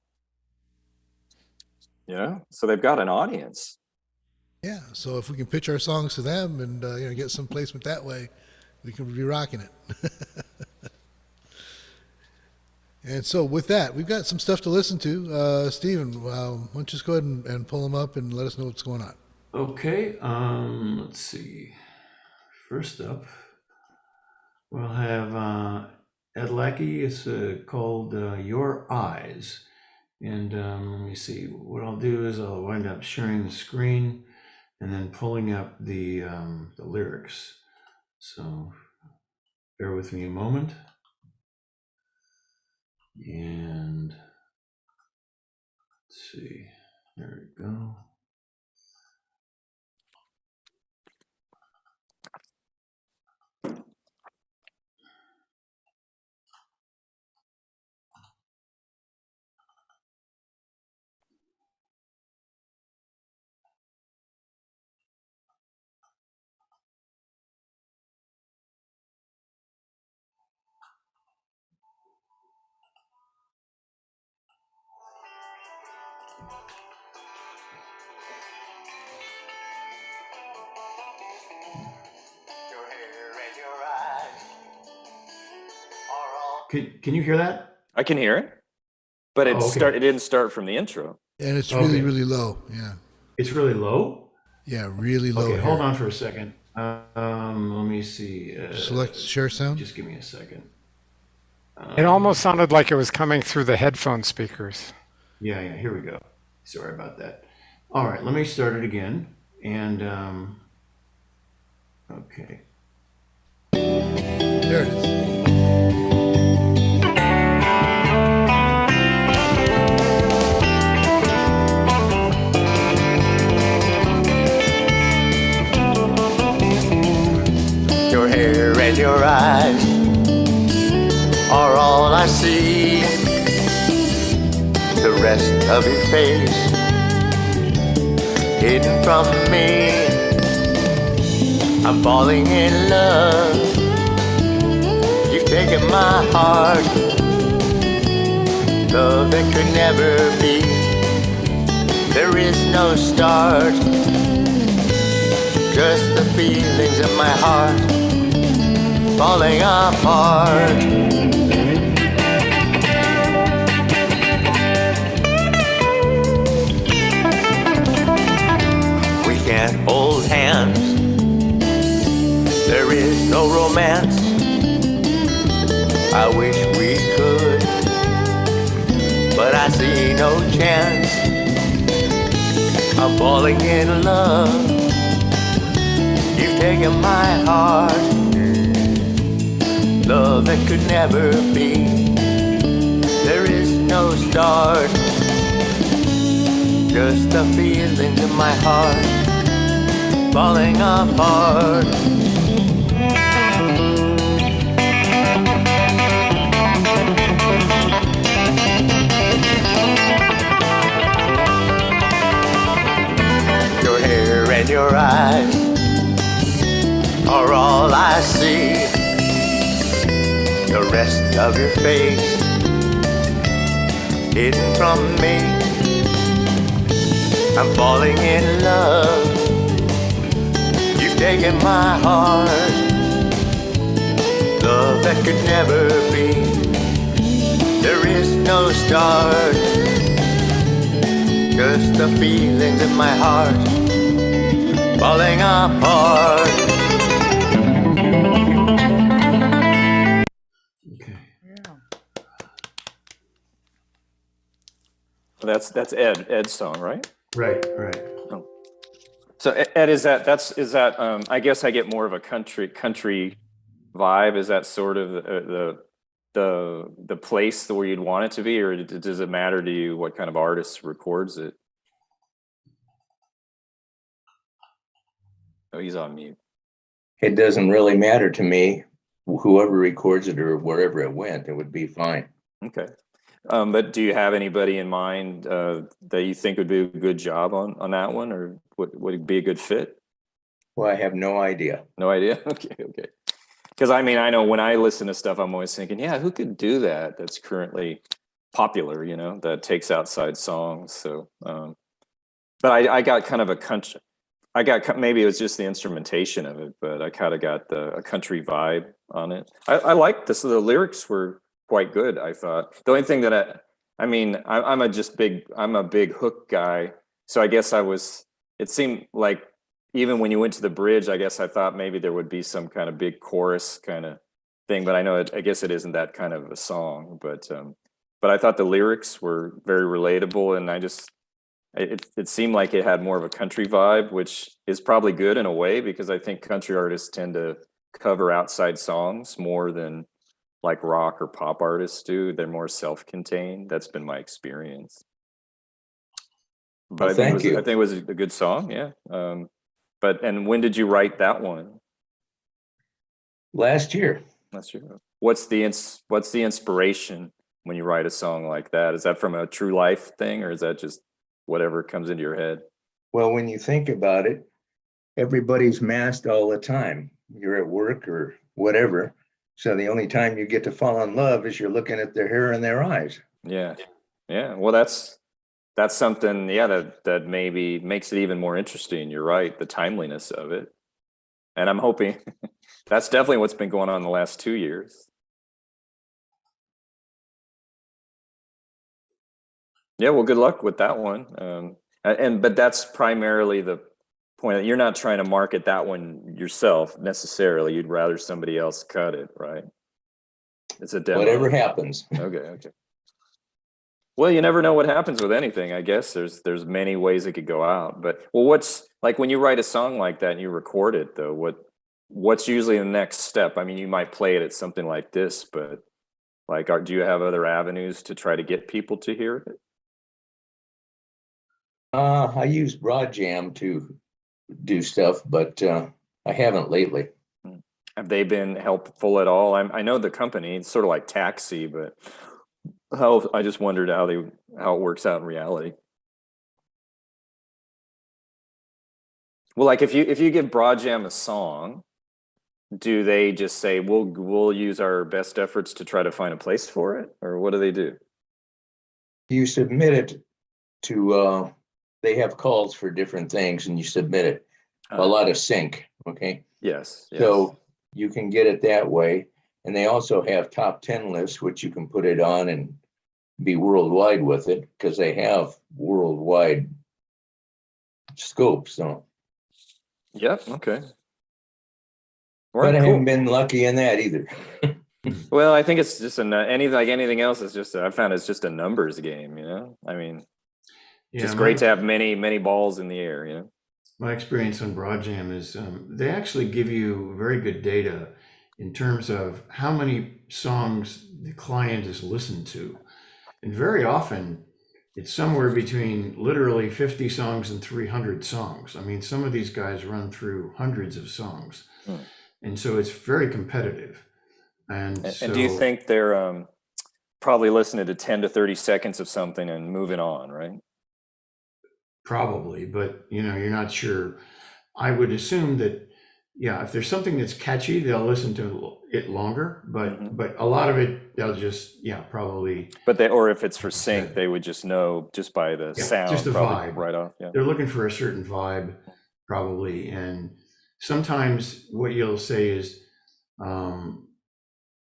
Yeah, so they've got an audience. Yeah, so if we can pitch our songs to them and get some placement that way, we can be rocking it. And so with that, we've got some stuff to listen to. Steven, why don't you just go ahead and pull them up and let us know what's going on. Okay, let's see. First up, we'll have Ed Lackey. It's called Your Eyes. And let me see. What I'll do is I'll wind up sharing the screen and then pulling up the lyrics. So bear with me a moment. And let's see. There we go. Can you hear that? I can hear it, but it didn't start from the intro. And it's really, really low. Yeah. It's really low? Yeah, really low. Okay, hold on for a second. Let me see. Select share sound. Just give me a second. It almost sounded like it was coming through the headphone speakers. Yeah, here we go. Sorry about that. All right, let me start it again. And, okay. There it is. Your hair and your eyes are all I see. The rest of your face hidden from me. I'm falling in love. You've taken my heart. Love that could never be. There is no start. Just the feelings in my heart falling apart. We can't hold hands. There is no romance. I wish we could, but I see no chance. I'm falling in love. You've taken my heart. Love that could never be. There is no start. Just the feelings in my heart falling apart. Your hair and your eyes are all I see. The rest of your face hidden from me. I'm falling in love. You've taken my heart. Love that could never be. There is no start. Just the feelings in my heart falling apart. That's Ed's song, right? Right. Oh. So Ed, is that I guess I get more of a country vibe. Is that sort of the place where you'd want it to be, or does it matter to you what kind of artist records it? Oh, he's on mute. It doesn't really matter to me. Whoever records it or wherever it went, it would be fine. Okay. But do you have anybody in mind that you think would do a good job on that one, or would it be a good fit? Well, I have no idea. No idea. Okay. Because I mean, I know when I listen to stuff, I'm always thinking, yeah, who could do that? That's currently popular, that takes outside songs. So, but I got kind of a country. Maybe it was just the instrumentation of it, but I kind of got a country vibe on it. I liked this. The lyrics were quite good, I thought. The only thing that I'm a big hook guy. So I guess it seemed like even when you went to the bridge, I guess I thought maybe there would be some kind of big chorus kind of thing, but I guess it isn't that kind of a song, but I thought the lyrics were very relatable, and it seemed like it had more of a country vibe, which is probably good in a way, because I think country artists tend to cover outside songs more than like rock or pop artists do. They're more self-contained. That's been my experience. But Well, thank you. I think it was a good song, yeah. And when did you write that one? Last year. Last year. What's the inspiration when you write a song like that? Is that from a true life thing, or is that just whatever comes into your head? Well, when you think about it, everybody's masked all the time. You're at work or whatever. So the only time you get to fall in love is you're looking at their hair and their eyes. Yeah. Well, that's something, that maybe makes it even more interesting. You're right, the timeliness of it. And I'm hoping that's definitely what's been going on the last 2 years. Yeah, well, good luck with that one. But that's primarily the point, that you're not trying to market that one yourself necessarily. You'd rather somebody else cut it, right? It's a demo. Whatever happens. Okay. Well, you never know what happens with anything. I guess there's many ways it could go out. But what's like when you write a song like that and you record it, though? What's usually the next step? I mean, you might play it at something like this, but like, do you have other avenues to try to get people to hear it? I use Broadjam to do stuff, but I haven't lately. Have they been helpful at all? I know the company, it's sort of like Taxi, but I just wondered how it works out in reality. Well, like if you give Broadjam a song, do they just say we'll use our best efforts to try to find a place for it, or what do they do? You submit it to they have calls for different things, and you submit it. A lot of sync, okay? Yes. So you can get it that way. And they also have top 10 lists, which you can put it on and be worldwide with it, because they have worldwide scope. So. Yep. Okay. But I haven't been lucky in that either. Well, I think it's just anything else is just I found it's just a numbers game. I mean, it's great to have many balls in the air. My experience on Broadjam is they actually give you very good data in terms of how many songs the client has listened to. And very often it's somewhere between literally 50 songs and 300 songs. I mean, some of these guys run through hundreds of songs. And so it's very competitive. And do you think they're probably listening to 10 to 30 seconds of something and moving on, right? Probably, but you're not sure. I would assume that, if there's something that's catchy, they'll listen to it longer, but a lot of it, they'll just, probably. Or if it's for sync, they would just know just by the sound. Just the vibe. Right off. Yeah. They're looking for a certain vibe, probably. And sometimes what you'll say is,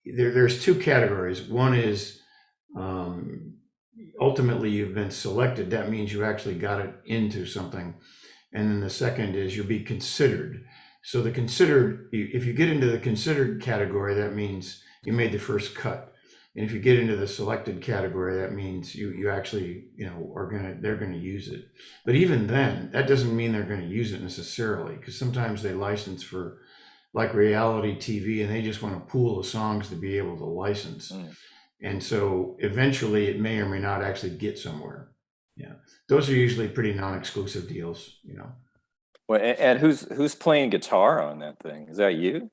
there's two categories. One is, ultimately you've been selected. That means you actually got it into something. And then the second is you'll be considered. So the considered, if you get into the considered category, that means you made the first cut. And if you get into the selected category, that means you actually, they're gonna use it. But even then, that doesn't mean they're gonna use it necessarily, because sometimes they license for like reality TV and they just want to pool the songs to be able to license. And so eventually it may or may not actually get somewhere. Yeah. Those are usually pretty non-exclusive deals, Well, and who's playing guitar on that thing? Is that you?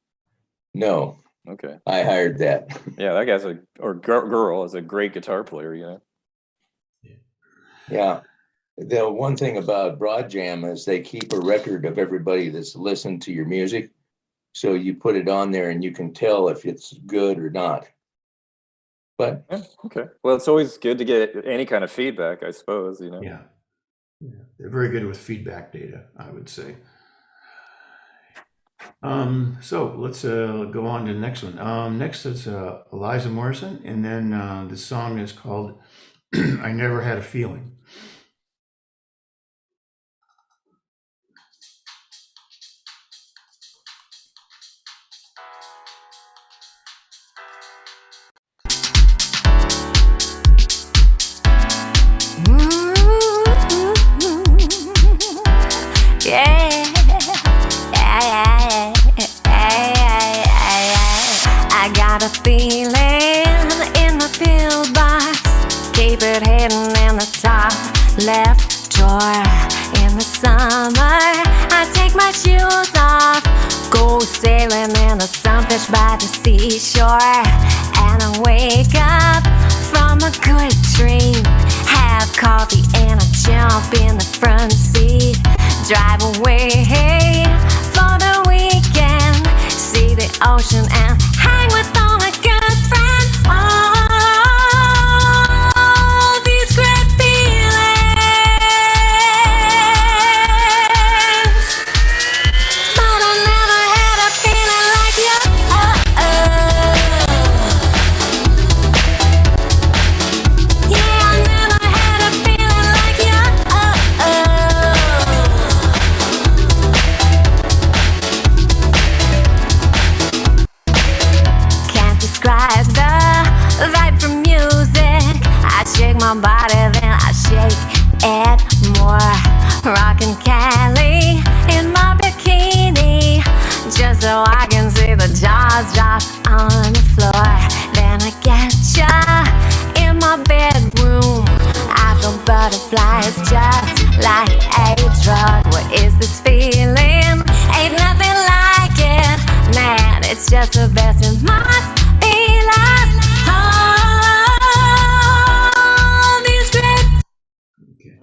No. Okay. I hired that. Yeah, that guy's girl is a great guitar player, you know. Yeah. The one thing about Broad Jam is they keep a record of everybody that's listened to your music. So you put it on there and you can tell if it's good or not. But Yeah, okay. Well, it's always good to get any kind of feedback, I suppose, you know. Yeah. They're very good with feedback data, I would say. So let's go on to the next one. Next is Eliza Morrison, and then the song is called I Never Had a Feeling. I got a feeling in my pillbox. Keep it hidden in the top left drawer. In the summer, I take my shoes off, go sailing in a sunfish by the seashore, and I wake up from a good dream. Have coffee and I jump in the front seat. Drive away for the weekend. See the ocean and hang with all my good friends. All these great feelings, but I never had a feeling like you. Yeah, I never had a feeling like you. Can't describe the vibe from music. I shake my body, then I shake it more. Rockin' Cali in my bikini, just so I can see the jaws drop on the floor. Then I get ya in my bedroom. I feel butterflies just like a drug. What is this feeling? Ain't nothing like it, man. It's just the best. It must be love. All these great. Okay.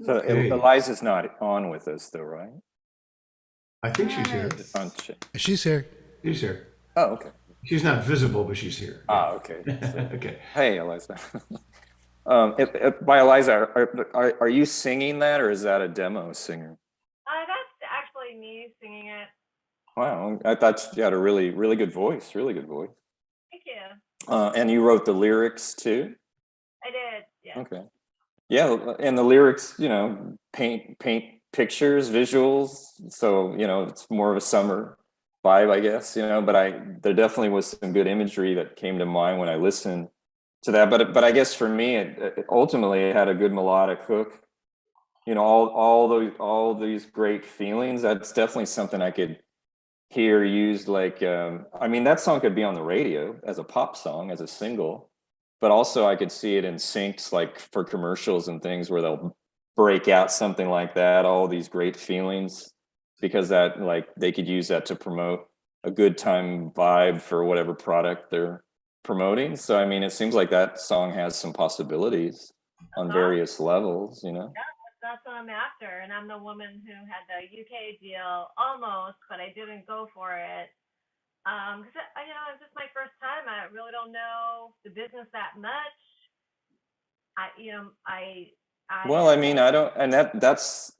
So Okay. Eliza's not on with us though, right? I think she's here. On She's here. She's here. Oh, okay. She's not visible, but she's here. Okay. Okay. Hey, Eliza. By Eliza, are you singing that, or is that a demo singer? That's actually me singing it. Wow, I thought you had a really, really good voice. Really good voice. Thank you. And you wrote the lyrics too? I did. Yeah. Okay. Yeah, and the lyrics, you know, paint pictures, visuals. So, you know, it's more of a summer vibe, I guess, you know, but there definitely was some good imagery that came to mind when I listened to that. But I guess for me, it ultimately had a good melodic hook. You know, all these great feelings. That's definitely something I could hear used like, I mean, that song could be on the radio as a pop song, as a single. But also I could see it in syncs, like for commercials and things where they'll break out something like that, all these great feelings, because that, like, they could use that to promote a good time vibe for whatever product they're promoting. So, I mean, it seems like that song has some possibilities on various levels, you know? Yeah, that's what I'm after. And I'm the woman who had the UK deal almost, but I didn't go for it. Because you know, it's just my first time. I really don't know the business that much. Well, I mean, I don't, and that's,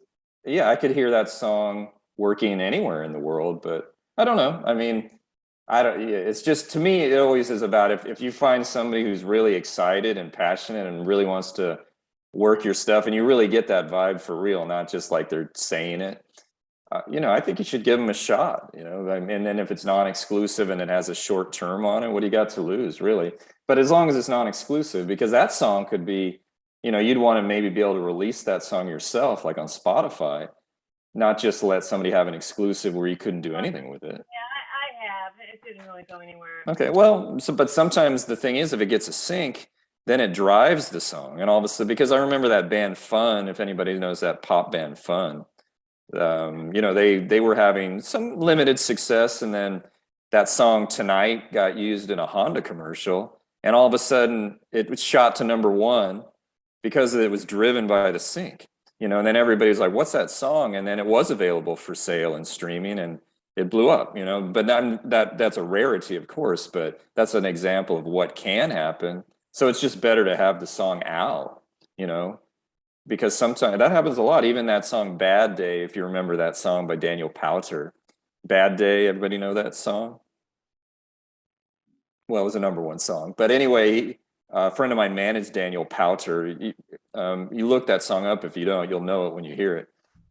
yeah, I could hear that song working anywhere in the world, but I don't know. I mean, yeah, it's just, to me, it always is about if you find somebody who's really excited and passionate and really wants to work your stuff, and you really get that vibe for real, not just like they're saying it. You know, I think you should give them a shot, you know, and then if it's non-exclusive and it has a short term on it, what do you got to lose, really? But as long as it's non-exclusive, because that song could be, you know, you'd want to maybe be able to release that song yourself, like on Spotify, not just let somebody have an exclusive where you couldn't do anything with it. Yeah, I have. It didn't really go anywhere. Okay, well, but sometimes the thing is, if it gets a sync, then it drives the song. And all of a sudden, because I remember that band Fun, if anybody knows that pop band Fun, They were having some limited success, and then that song Tonight got used in a Honda commercial, and all of a sudden it was shot to #1 because it was driven by the sync, and then everybody's like, what's that song? And then it was available for sale and streaming, and it blew up, but that's a rarity, of course, but that's an example of what can happen. So it's just better to have the song out, because sometimes that happens a lot. Even that song Bad Day, if you remember that song by Daniel Powter, Bad Day, everybody know that song? Well, it was a #1 song. But anyway, a friend of mine managed Daniel Powter. You look that song up. If you don't, you'll know it when you hear it.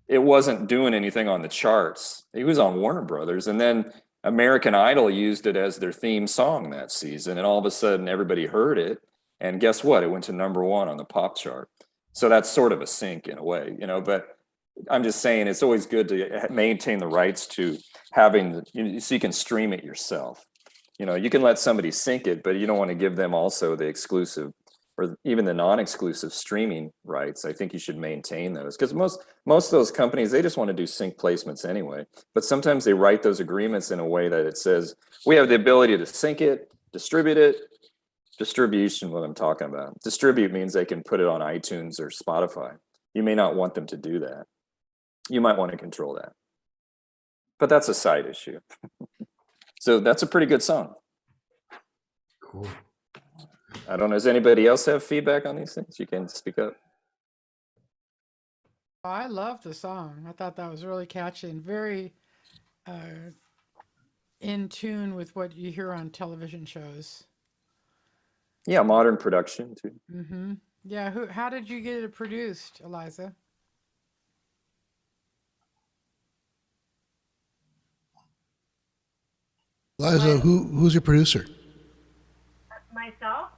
It wasn't doing anything on the charts. He was on Warner Brothers. And then American Idol used it as their theme song that season. And all of a sudden, everybody heard it. And guess what? It went to #1 on the pop chart. So that's sort of a sync in a way, but I'm just saying it's always good to maintain the rights to having, so you can stream it yourself. You can let somebody sync it, but you don't want to give them also the exclusive or even the non-exclusive streaming rights. I think you should maintain those, because most of those companies, they just want to do sync placements anyway. But sometimes they write those agreements in a way that it says, we have the ability to sync it, distribute it. Distribution, what I'm talking about. Distribute means they can put it on iTunes or Spotify. You may not want them to do that. You might want to control that. But that's a side issue. So that's a pretty good song. Cool. I don't know, does anybody else have feedback on these things? You can speak up. I love the song. I thought that was really catchy and very in tune with what you hear on television shows. Yeah, modern production too. Mm-hmm. Yeah. How did you get it produced, Eliza? Liza, who's your producer? Myself?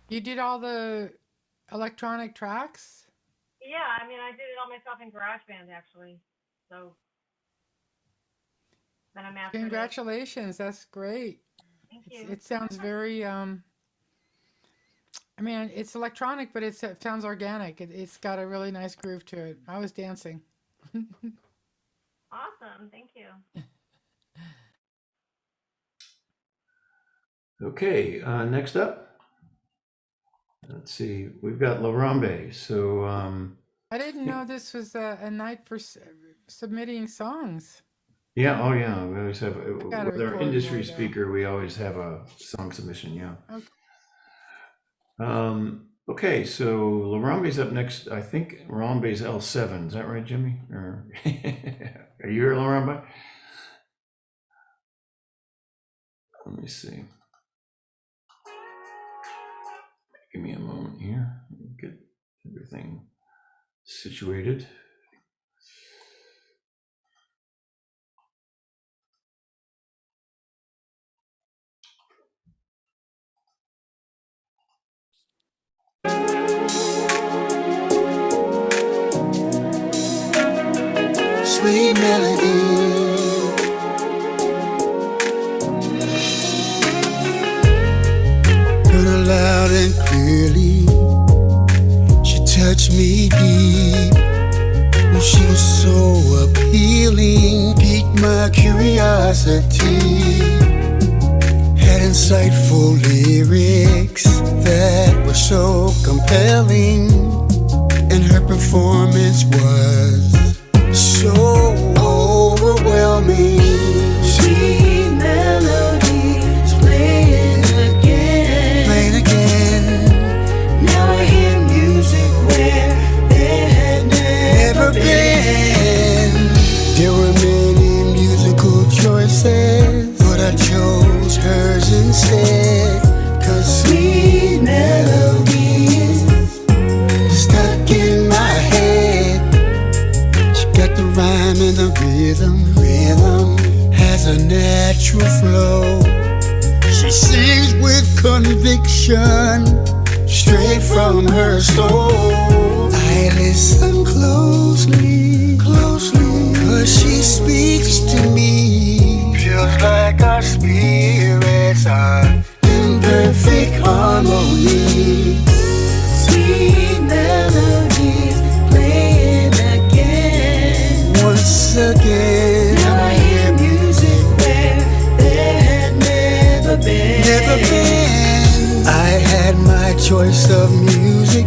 You did all the electronic tracks? Yeah, I mean, I did it all myself in GarageBand, actually. So then I mastered it. Congratulations. That's great. Thank you. It sounds very, I mean, it's electronic, but it sounds organic. It's got a really nice groove to it. I was dancing. Awesome. Thank you. Okay, next up, let's see, we've got Larambe. So I didn't know this was a night for submitting songs. yeah, oh yeah, we always have Gotta with our record industry more, though. speaker, we always have a song submission. Yeah. Okay. Okay, so Larambe's up next. I think Larambe's L7. Is that right, Jimmy? Or are you here, Larambe? Let me see. Give me a moment here. Get everything situated. Sweet melody, heard her loud and clearly. She touched me deep. Oh, she was so appealing, piqued my curiosity. Had insightful lyrics that were so compelling, and her performance was so overwhelming. Sweet melodies playing again. Now I hear music where there had never been. There were many musical choices, but I chose hers instead. 'Cause sweet melodies stuck in my head. She got the rhyme and the rhythm has a natural flow. She sings with conviction, straight from her soul. I listen closely, 'cause she speaks to me. Feels like our spirits are in perfect harmony. Sweet melodies playing again. my choice of music,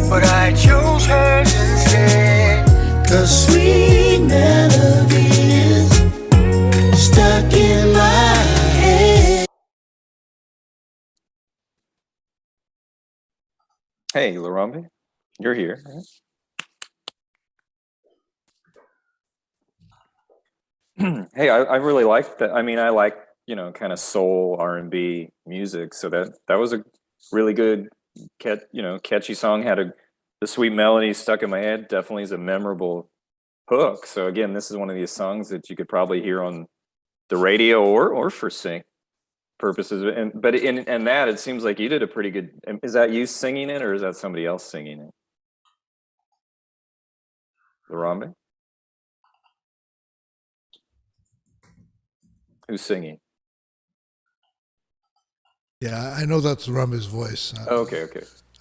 but I chose hers instead. 'Cause sweet melody is stuck in my head. Hey, Larambe, you're here. Hey, I really like that. I mean, I like, kind of soul R&B music. So that was a really good, catchy song. The sweet melody stuck in my head. Definitely is a memorable hook. So again, this is one of these songs that you could probably hear on the radio or for sing purposes. But in that, it seems like you did a pretty good. Is that you singing it, or is that somebody else singing it? Larambe? Who's singing? Yeah, I know that's Rumba's voice. Okay. I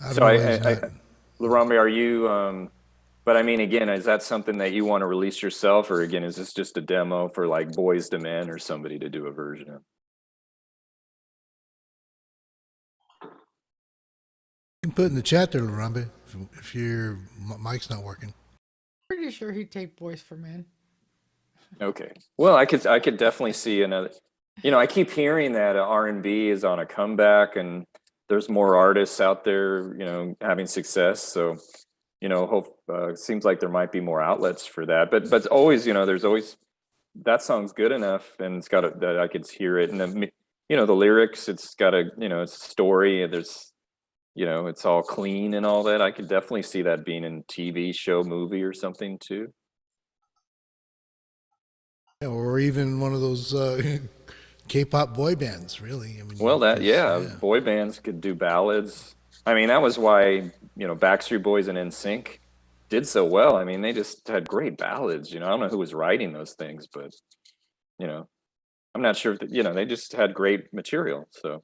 don't So know why he's not. Larambe, are you? But I mean, again, is that something that you want to release yourself, or again, is this just a demo for like Boys to Men or somebody to do a version of? You can put in the chat there, Larambe, if your mic's not working. Pretty sure he taped Boys for Men. Okay. Well, I could definitely see another. I keep hearing that R&B is on a comeback, and there's more artists out there, having success. So, it seems like there might be more outlets for that. But always, there's always that song's good enough, and it's got that I could hear it, and then the lyrics. It's got it's a story. And there's, it's all clean and all that. I could definitely see that being in TV show, movie, or something too. Yeah, or even one of those K-pop boy bands, really. I mean, Well, boy bands could do ballads. I mean, that was why, Backstreet Boys and NSYNC did so well. I mean, they just had great ballads. I don't know who was writing those things, but, I'm not sure if, they just had great material. So,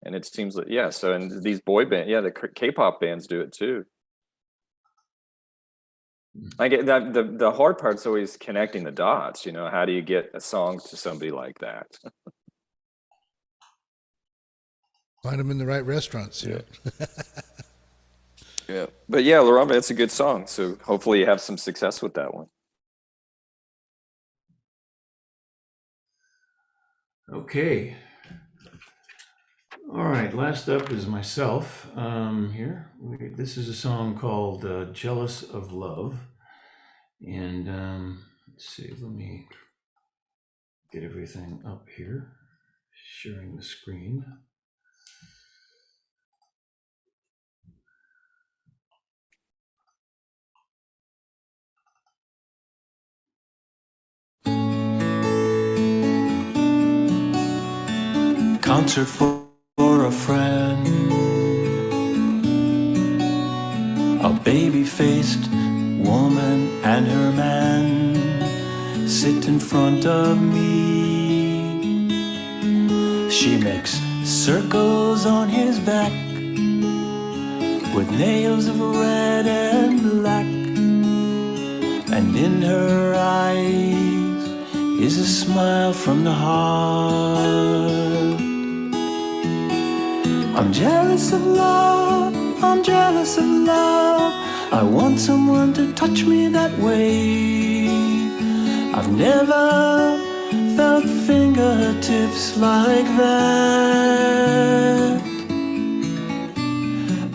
and it seems like, so, and these boy bands, the K-pop bands do it too. I get that the hard part's always connecting the dots. How do you get a song to somebody like that? Find them in the right restaurants. Yeah. Yeah. But yeah, Larambe, it's a good song. So hopefully you have some success with that one. Okay. All right, last up is myself here. This is a song called Jealous of Love. And let's see, let me get everything up here, sharing the screen. Concert for a friend, a baby-faced woman and her man sit in front of me. She makes circles on his back with nails of red and black, and in her eyes is a smile from the heart. I'm jealous of love, I'm jealous of love. I want someone to touch me that way. I've never felt fingertips like that.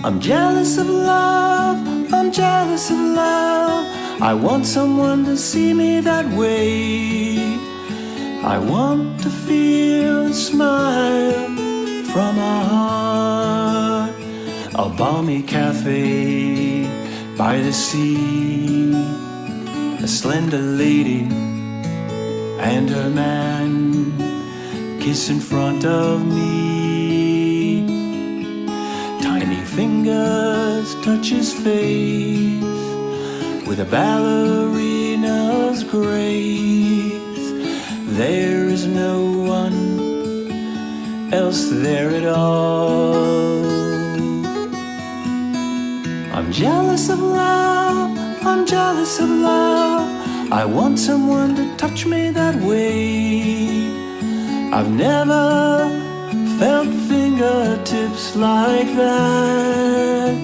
I'm jealous of love, I'm jealous of love. I want someone to see me that way. I want to feel a smile from our heart. A balmy cafe by the sea, a slender lady and her man kiss in front of me. Tiny fingers touch his face with a ballerina's grace. There is no one else there at all. I'm jealous of love, I'm jealous of love. I want someone to touch me that way. I've never felt fingertips like that.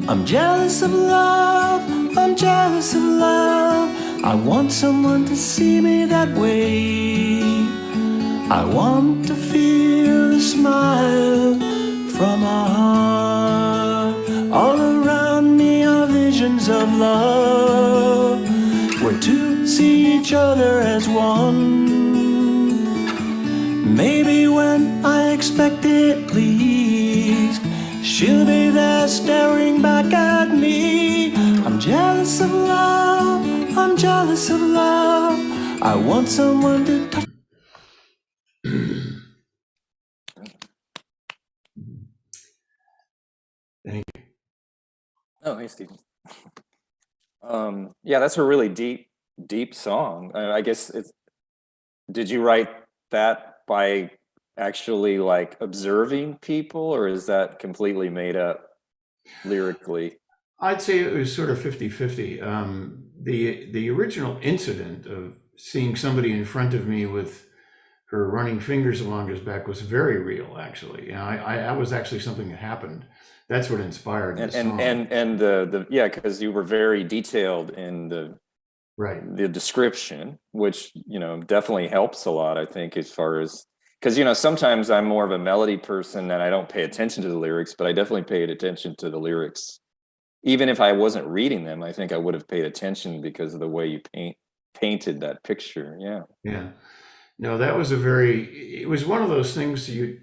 I'm jealous of love, I'm jealous of love. I want someone to see me that way. I want to feel the smile from our heart. All around me are visions of love. We're to see each other as one. Maybe when I expect it least, she'll be there staring back at me. I'm jealous of love, I'm jealous of love. I want someone to touch. Thank you. Oh, hey, Stephen. Yeah, that's a really deep song. I guess did you write that by actually like observing people, or is that completely made up lyrically? I'd say it was sort of 50-50. The original incident of seeing somebody in front of me with her running fingers along his back was very real, actually. You know, I was actually something that happened. That's what inspired the song. And the yeah, because you were very detailed in Right. the description, which, you know, definitely helps a lot, I think, as far as, because, you know, sometimes I'm more of a melody person and I don't pay attention to the lyrics, but I definitely paid attention to the lyrics. Even if I wasn't reading them, I think I would have paid attention because of the way you painted that picture. Yeah. Yeah. No, that was it was one of those things you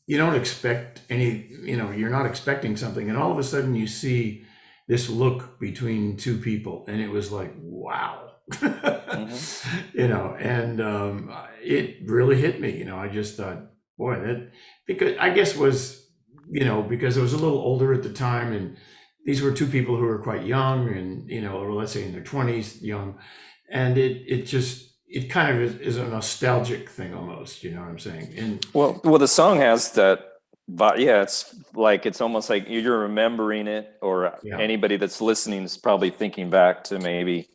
don't expect any, you know, you're not expecting something, and all of a sudden you see this look between two people, and it was like, wow. You know, and it really hit me. You know, I just thought, boy, that, because I guess was, you know, because I was a little older at the time, and these were two people who were quite young, and, you know, or let's say in their 20s, young, and it kind of is a nostalgic thing almost, you know what I'm saying? And well, the song has that, but yeah, it's almost like you're remembering it, or Yeah. anybody that's listening is probably thinking back to maybe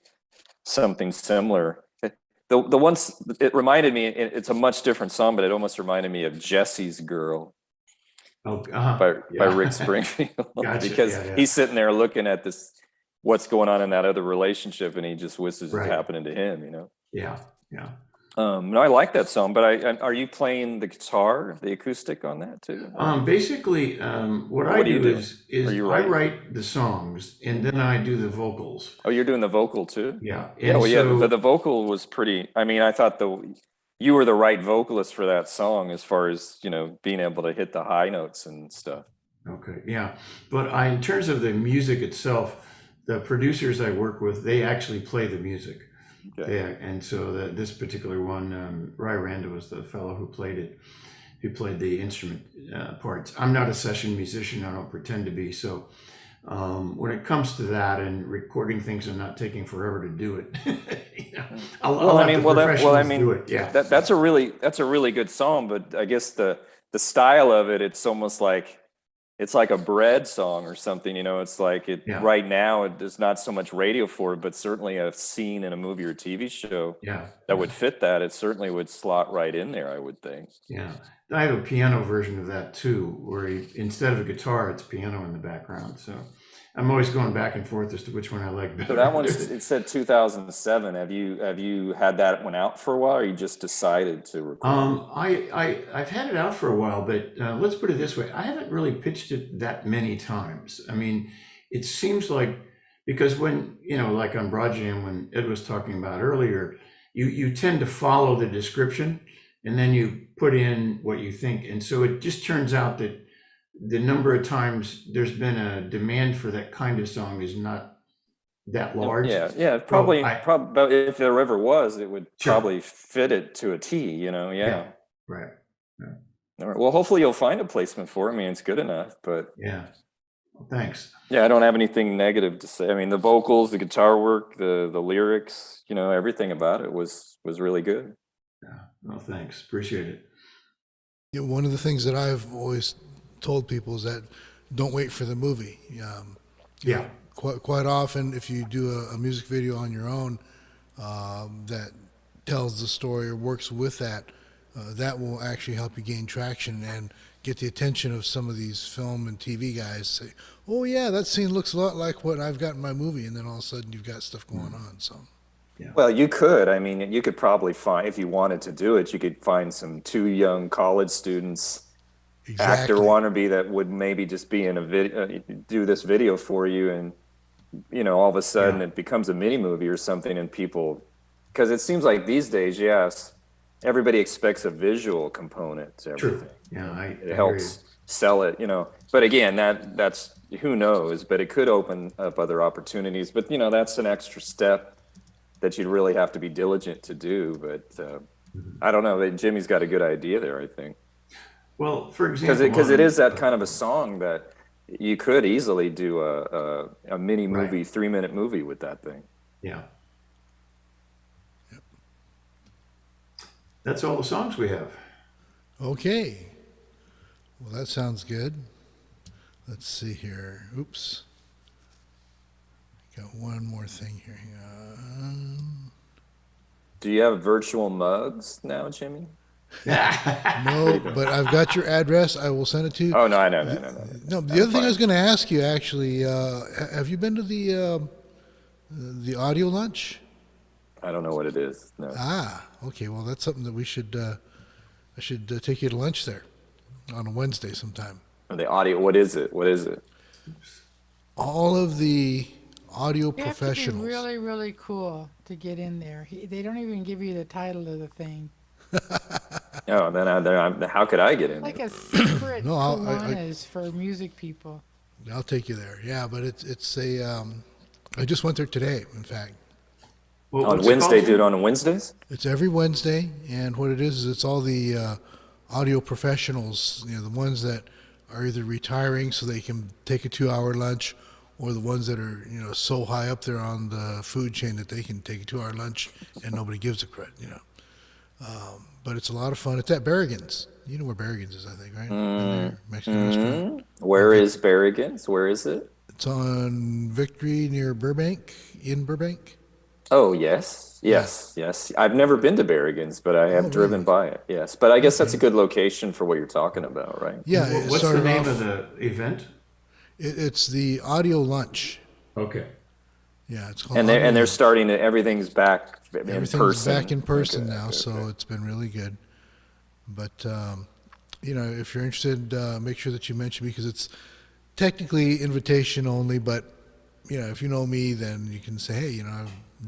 something similar. The ones, it reminded me, it's a much different song, but it almost reminded me of Jesse's Girl by Rick Springfield. Gotcha. Because Yeah. he's sitting there looking at this, what's going on in that other relationship, and he just wishes Right. it's happening to him, you know? Yeah. No, I like that song, but are you playing the guitar, the acoustic on that too? Basically, what I What do you do do? is Are you I writing? write the songs, and then I do the vocals. Oh, you're doing the vocal too? Yeah. Yeah, And well, yeah, so- the vocal was pretty, I mean, I thought you were the right vocalist for that song as far as, you know, being able to hit the high notes and stuff. Okay, yeah. But in terms of the music itself, the producers I work with, they actually play the music. Okay. Yeah, and so this particular one, Ry Randa was the fellow who played it, who played the instrument parts. I'm not a session musician. I don't pretend to be. So when it comes to that and recording things and not taking forever to do it, you know, I'll let the professionals do it. Yeah, that's a really good song, but I guess the style of it, it's almost like, it's like a bread song or something, you know. It's like right now, there's not so much radio for it, but certainly a scene in a movie or TV show that would fit that. It certainly would slot right in there, I would think. Yeah, I have a piano version of that too, where instead of a guitar, it's piano in the background. So I'm always going back and forth as to which one I like better. So that one, it said 2007. Have you had that one out for a while, or you just decided to record? I've had it out for a while, but let's put it this way: I haven't really pitched it that many times. I mean, it seems like, because when, you know, like on Broadjam, when Ed was talking about earlier, you tend to follow the description, and then you put in what you think, and so it just turns out that the number of times there's been a demand for that kind of song is not that large. Yeah, probably. But if there ever was, it would probably fit it to a T. You know, yeah. Right. All right. Well, hopefully you'll find a placement for it. I mean, it's good enough, but yeah. Well, thanks. Yeah, I don't have anything negative to say. I mean, the vocals, the guitar work, the lyrics, you know, everything about it was really good. Yeah. Well, thanks. Appreciate it. Yeah, one of the things that I've always told people is that don't wait for the movie. Yeah. Quite often, if you do a music video on your own that tells the story or works with that, that will actually help you gain traction and get the attention of some of these film and TV guys. Say, oh yeah, that scene looks a lot like what I've got in my movie, and then all of a sudden you've got stuff going on. So. Well, you could. I mean, you could probably find, if you wanted to do it, you could find some 2 young college students, actor wannabe, that would maybe just be in a video, do this video for you, and all of a sudden it becomes a mini movie or something, and people, because it seems like these days, yes, everybody expects a visual component to everything. True. Yeah, it helps sell it, But again, that's who knows. But it could open up other opportunities. But that's an extra step that you'd really have to be diligent to do. But I don't know. Jimmy's got a good idea there, I think. Well, for example, because it is that kind of a song that you could easily do a mini movie, 3-minute movie with that thing. Yeah. That's all the songs we have. Okay. Well, that sounds good. Let's see here. Oops. Got one more thing here. Hang on. Do you have virtual mugs now, Jimmy? No, but I've got your address. I will send it to you. Oh, no. No, the other thing I was going to ask you, actually, have you been to the audio lunch? I don't know what it is. No. Ah, okay. Well, that's something that we should. I should take you to lunch there on a Wednesday sometime. The audio. What is it? What is it? All of the audio You have to be professionals. really, really cool to get in there. They don't even give you the title of the thing. Oh, then how could I get in? Like a secret No, Kiwanis for music people. I'll take you there. Yeah, but it's a. I just went there today. In fact. Well, On Wednesday, dude. On Wednesdays? It's every Wednesday, and what it is it's all the audio professionals, the ones that are either retiring so they can take a 2-hour lunch, or the ones that are, so high up there on the food chain that they can take a 2-hour lunch and nobody gives a credit, But it's a lot of fun. It's at Berrigan's. You know where Berrigan's is, I think, right? In there, Mexican restaurant. Where is Berrigan's? Where is it? It's on Victory near Burbank, in Burbank. Oh, yes. I've never been to Berrigan's, but I have driven by it. Yes, but I guess that's a good location for what you're talking about, right? Yeah. What's the name of the event? It's the audio lunch. Okay. Yeah, it's called. And they're starting to, everything's back in Everything's person. back in person now, Okay. so it's been really good. But if you're interested, make sure that you mention me, because it's technically invitation only. But if you know me, then you can say, hey,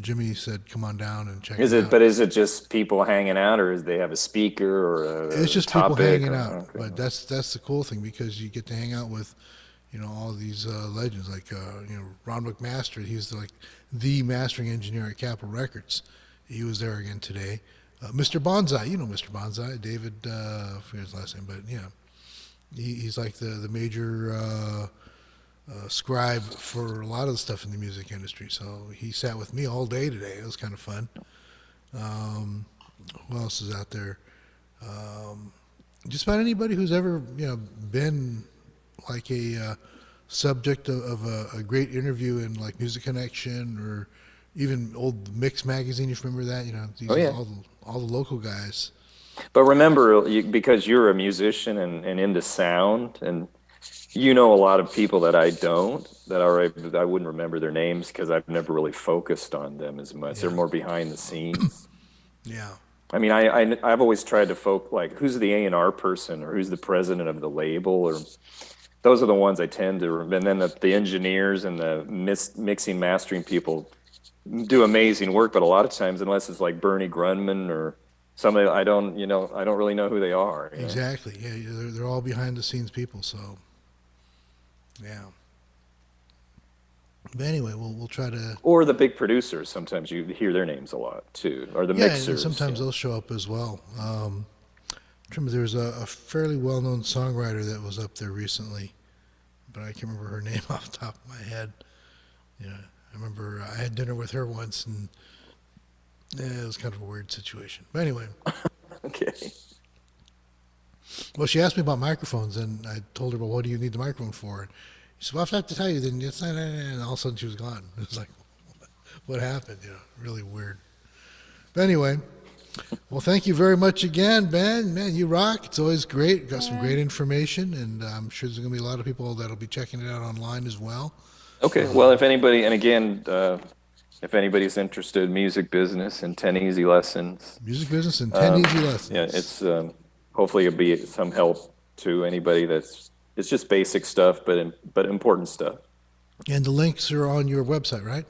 Jimmy said, come on down and check it out. But is it just people hanging out, or is they have a speaker or a It's just topic, people hanging or- out. okay. But that's the cool thing, because you get to hang out with, all these legends like Ron McMaster. He's the mastering engineer at Capitol Records. He was there again today. Mr. Bonsai, Mr. Bonsai, David, I forget his last name, but he's like the major scribe for a lot of the stuff in the music industry. So he sat with me all day today. It was kind of fun. Who else is out there? Just about anybody who's ever been like a subject of a great interview in like Music Connection, or even old Mix magazine, if you remember that. These Oh, yeah. are all the local guys. But remember, because you're a musician and into sound, and a lot of people that I don't, I wouldn't remember their names because I've never really focused on them as much. They're more behind the scenes. Yeah. I mean, I've always tried to like who's the A&R person, or who's the president of the label, or those are the ones I tend to. And then the engineers and the mixing, mastering people do amazing work, but a lot of times, unless it's like Bernie Grunman or somebody, I don't really know who they are. Exactly. Yeah, they're all behind the scenes people. So, yeah. But anyway, we'll try to. Or the big producers. Sometimes you hear their names a lot too, or the mixers. And sometimes they'll show up as well. Remember, there was a fairly well-known songwriter that was up there recently, but I can't remember her name off the top of my head. I remember I had dinner with her once, and it was kind of a weird situation. But anyway. Okay. Well, she asked me about microphones, and I told her, well, what do you need the microphone for? And she said, well, if I have to tell you, then it's not, and all of a sudden she was gone. It was like, what happened? Really weird. But anyway, Well, thank you very much again, Ben. Man, you rock. It's always great. Got some great information, and I'm sure there's going to be a lot of people that'll be checking it out online as well. Okay. Well, if anybody, and again, if anybody's interested, music business and 10 easy lessons. Music business and 10 easy lessons. Yeah, it's hopefully it'll be some help to anybody it's just basic stuff, but important stuff. And the links are on your website, right?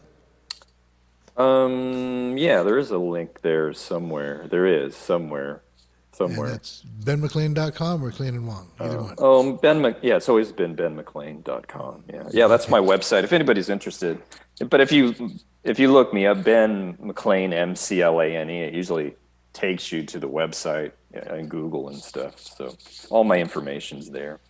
Yeah, there is a link there somewhere. There is somewhere. And that's benmclane.com or McLane and Wong, either one. Yeah, it's always been benmclane.com. Yeah, that's my website. If anybody's interested, but if you look me up, Ben McLane, McLane, it usually takes you to the website and Google and stuff. So all my information's there.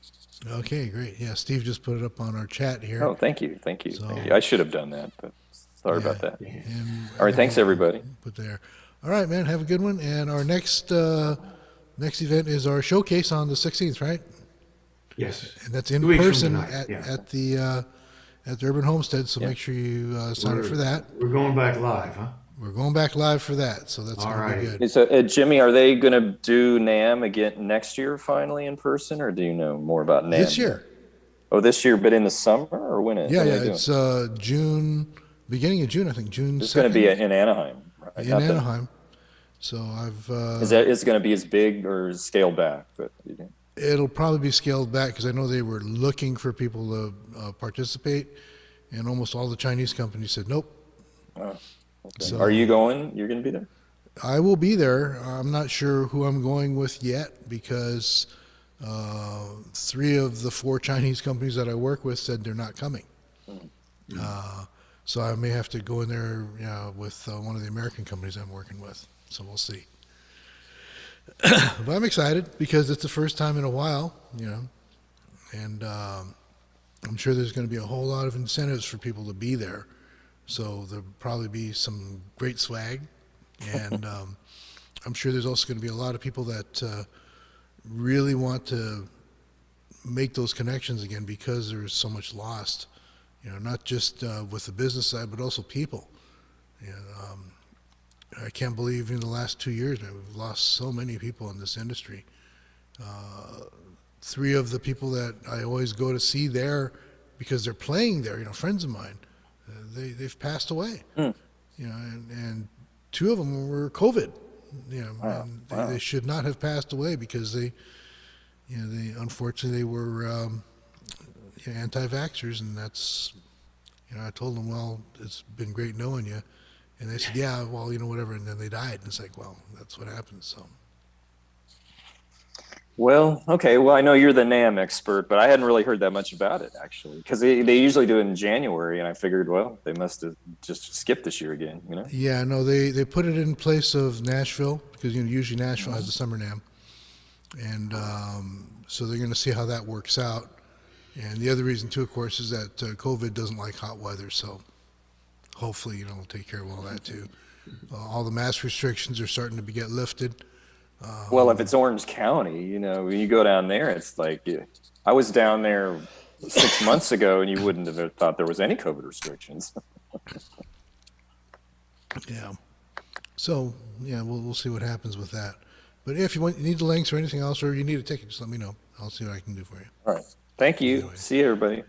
Okay, great. Yeah, Steve just put it up on our chat here. Oh, thank you. So, I should have done that, but sorry about that. And, all right, thanks everybody. Put there. All right, man, have a good one. And our next event is our showcase on the 16th, right? Yes. And that's in 2 weeks from person tonight, at the Urban Homestead. So make sure you sign up for that. We're going back live, huh? We're going back live for that, so that's going to be good. So, Jimmy, are they going to do NAMM again next year finally in person, or do you know more about NAMM? This year. Oh, this year, but in the summer, or when? It's June, beginning of June, I think. June 2nd. It's going to be in Anaheim, right? In Anaheim. So I've. Is it going to be as big or scaled back? But it'll probably be scaled back because I know they were looking for people to participate, and almost all the Chinese companies said nope. Oh. Okay. So, are you going? You're going to be there? I will be there. I'm not sure who I'm going with yet because 3 of the 4 Chinese companies that I work with said they're not coming. So I may have to go in there with one of the American companies I'm working with. So we'll see. But I'm excited because it's the first time in a while, and I'm sure there's going to be a whole lot of incentives for people to be there. So there'll probably be some great swag, and I'm sure there's also going to be a lot of people that really want to make those connections again because there's so much lost, not just with the business side, but also people. I can't believe in the last 2 years, man, we've lost so many people in this industry. 3 of the people that I always go to see there because they're playing there, friends of mine, they've passed away, and 2 of them were COVID, Wow. They should not have passed away because they unfortunately they were anti-vaxxers, and that's, I told them, well, it's been great knowing you, and they said, yeah, well, whatever, and then they died, and it's like, well, that's what happens, so. Well, okay. Well, I know you're the NAMM expert, but I hadn't really heard that much about it, actually, because they usually do it in January, and I figured, well, they must have just skipped this year again, Yeah, no, they put it in place of Nashville, because usually Nashville has the summer NAMM, and so they're going to see how that works out. And the other reason, too, of course, is that COVID doesn't like hot weather, so hopefully, we'll take care of all that, too. All the mask restrictions are starting to get lifted. Well, if it's Orange County, when you go down there, it's like, I was down there 6 months ago, and you wouldn't have thought there was any COVID restrictions. Yeah. So, we'll see what happens with that. But if you need the links or anything else, or you need a ticket, just let me know. I'll see what I can do for you. All right. Thank you. Anyway. See you, everybody.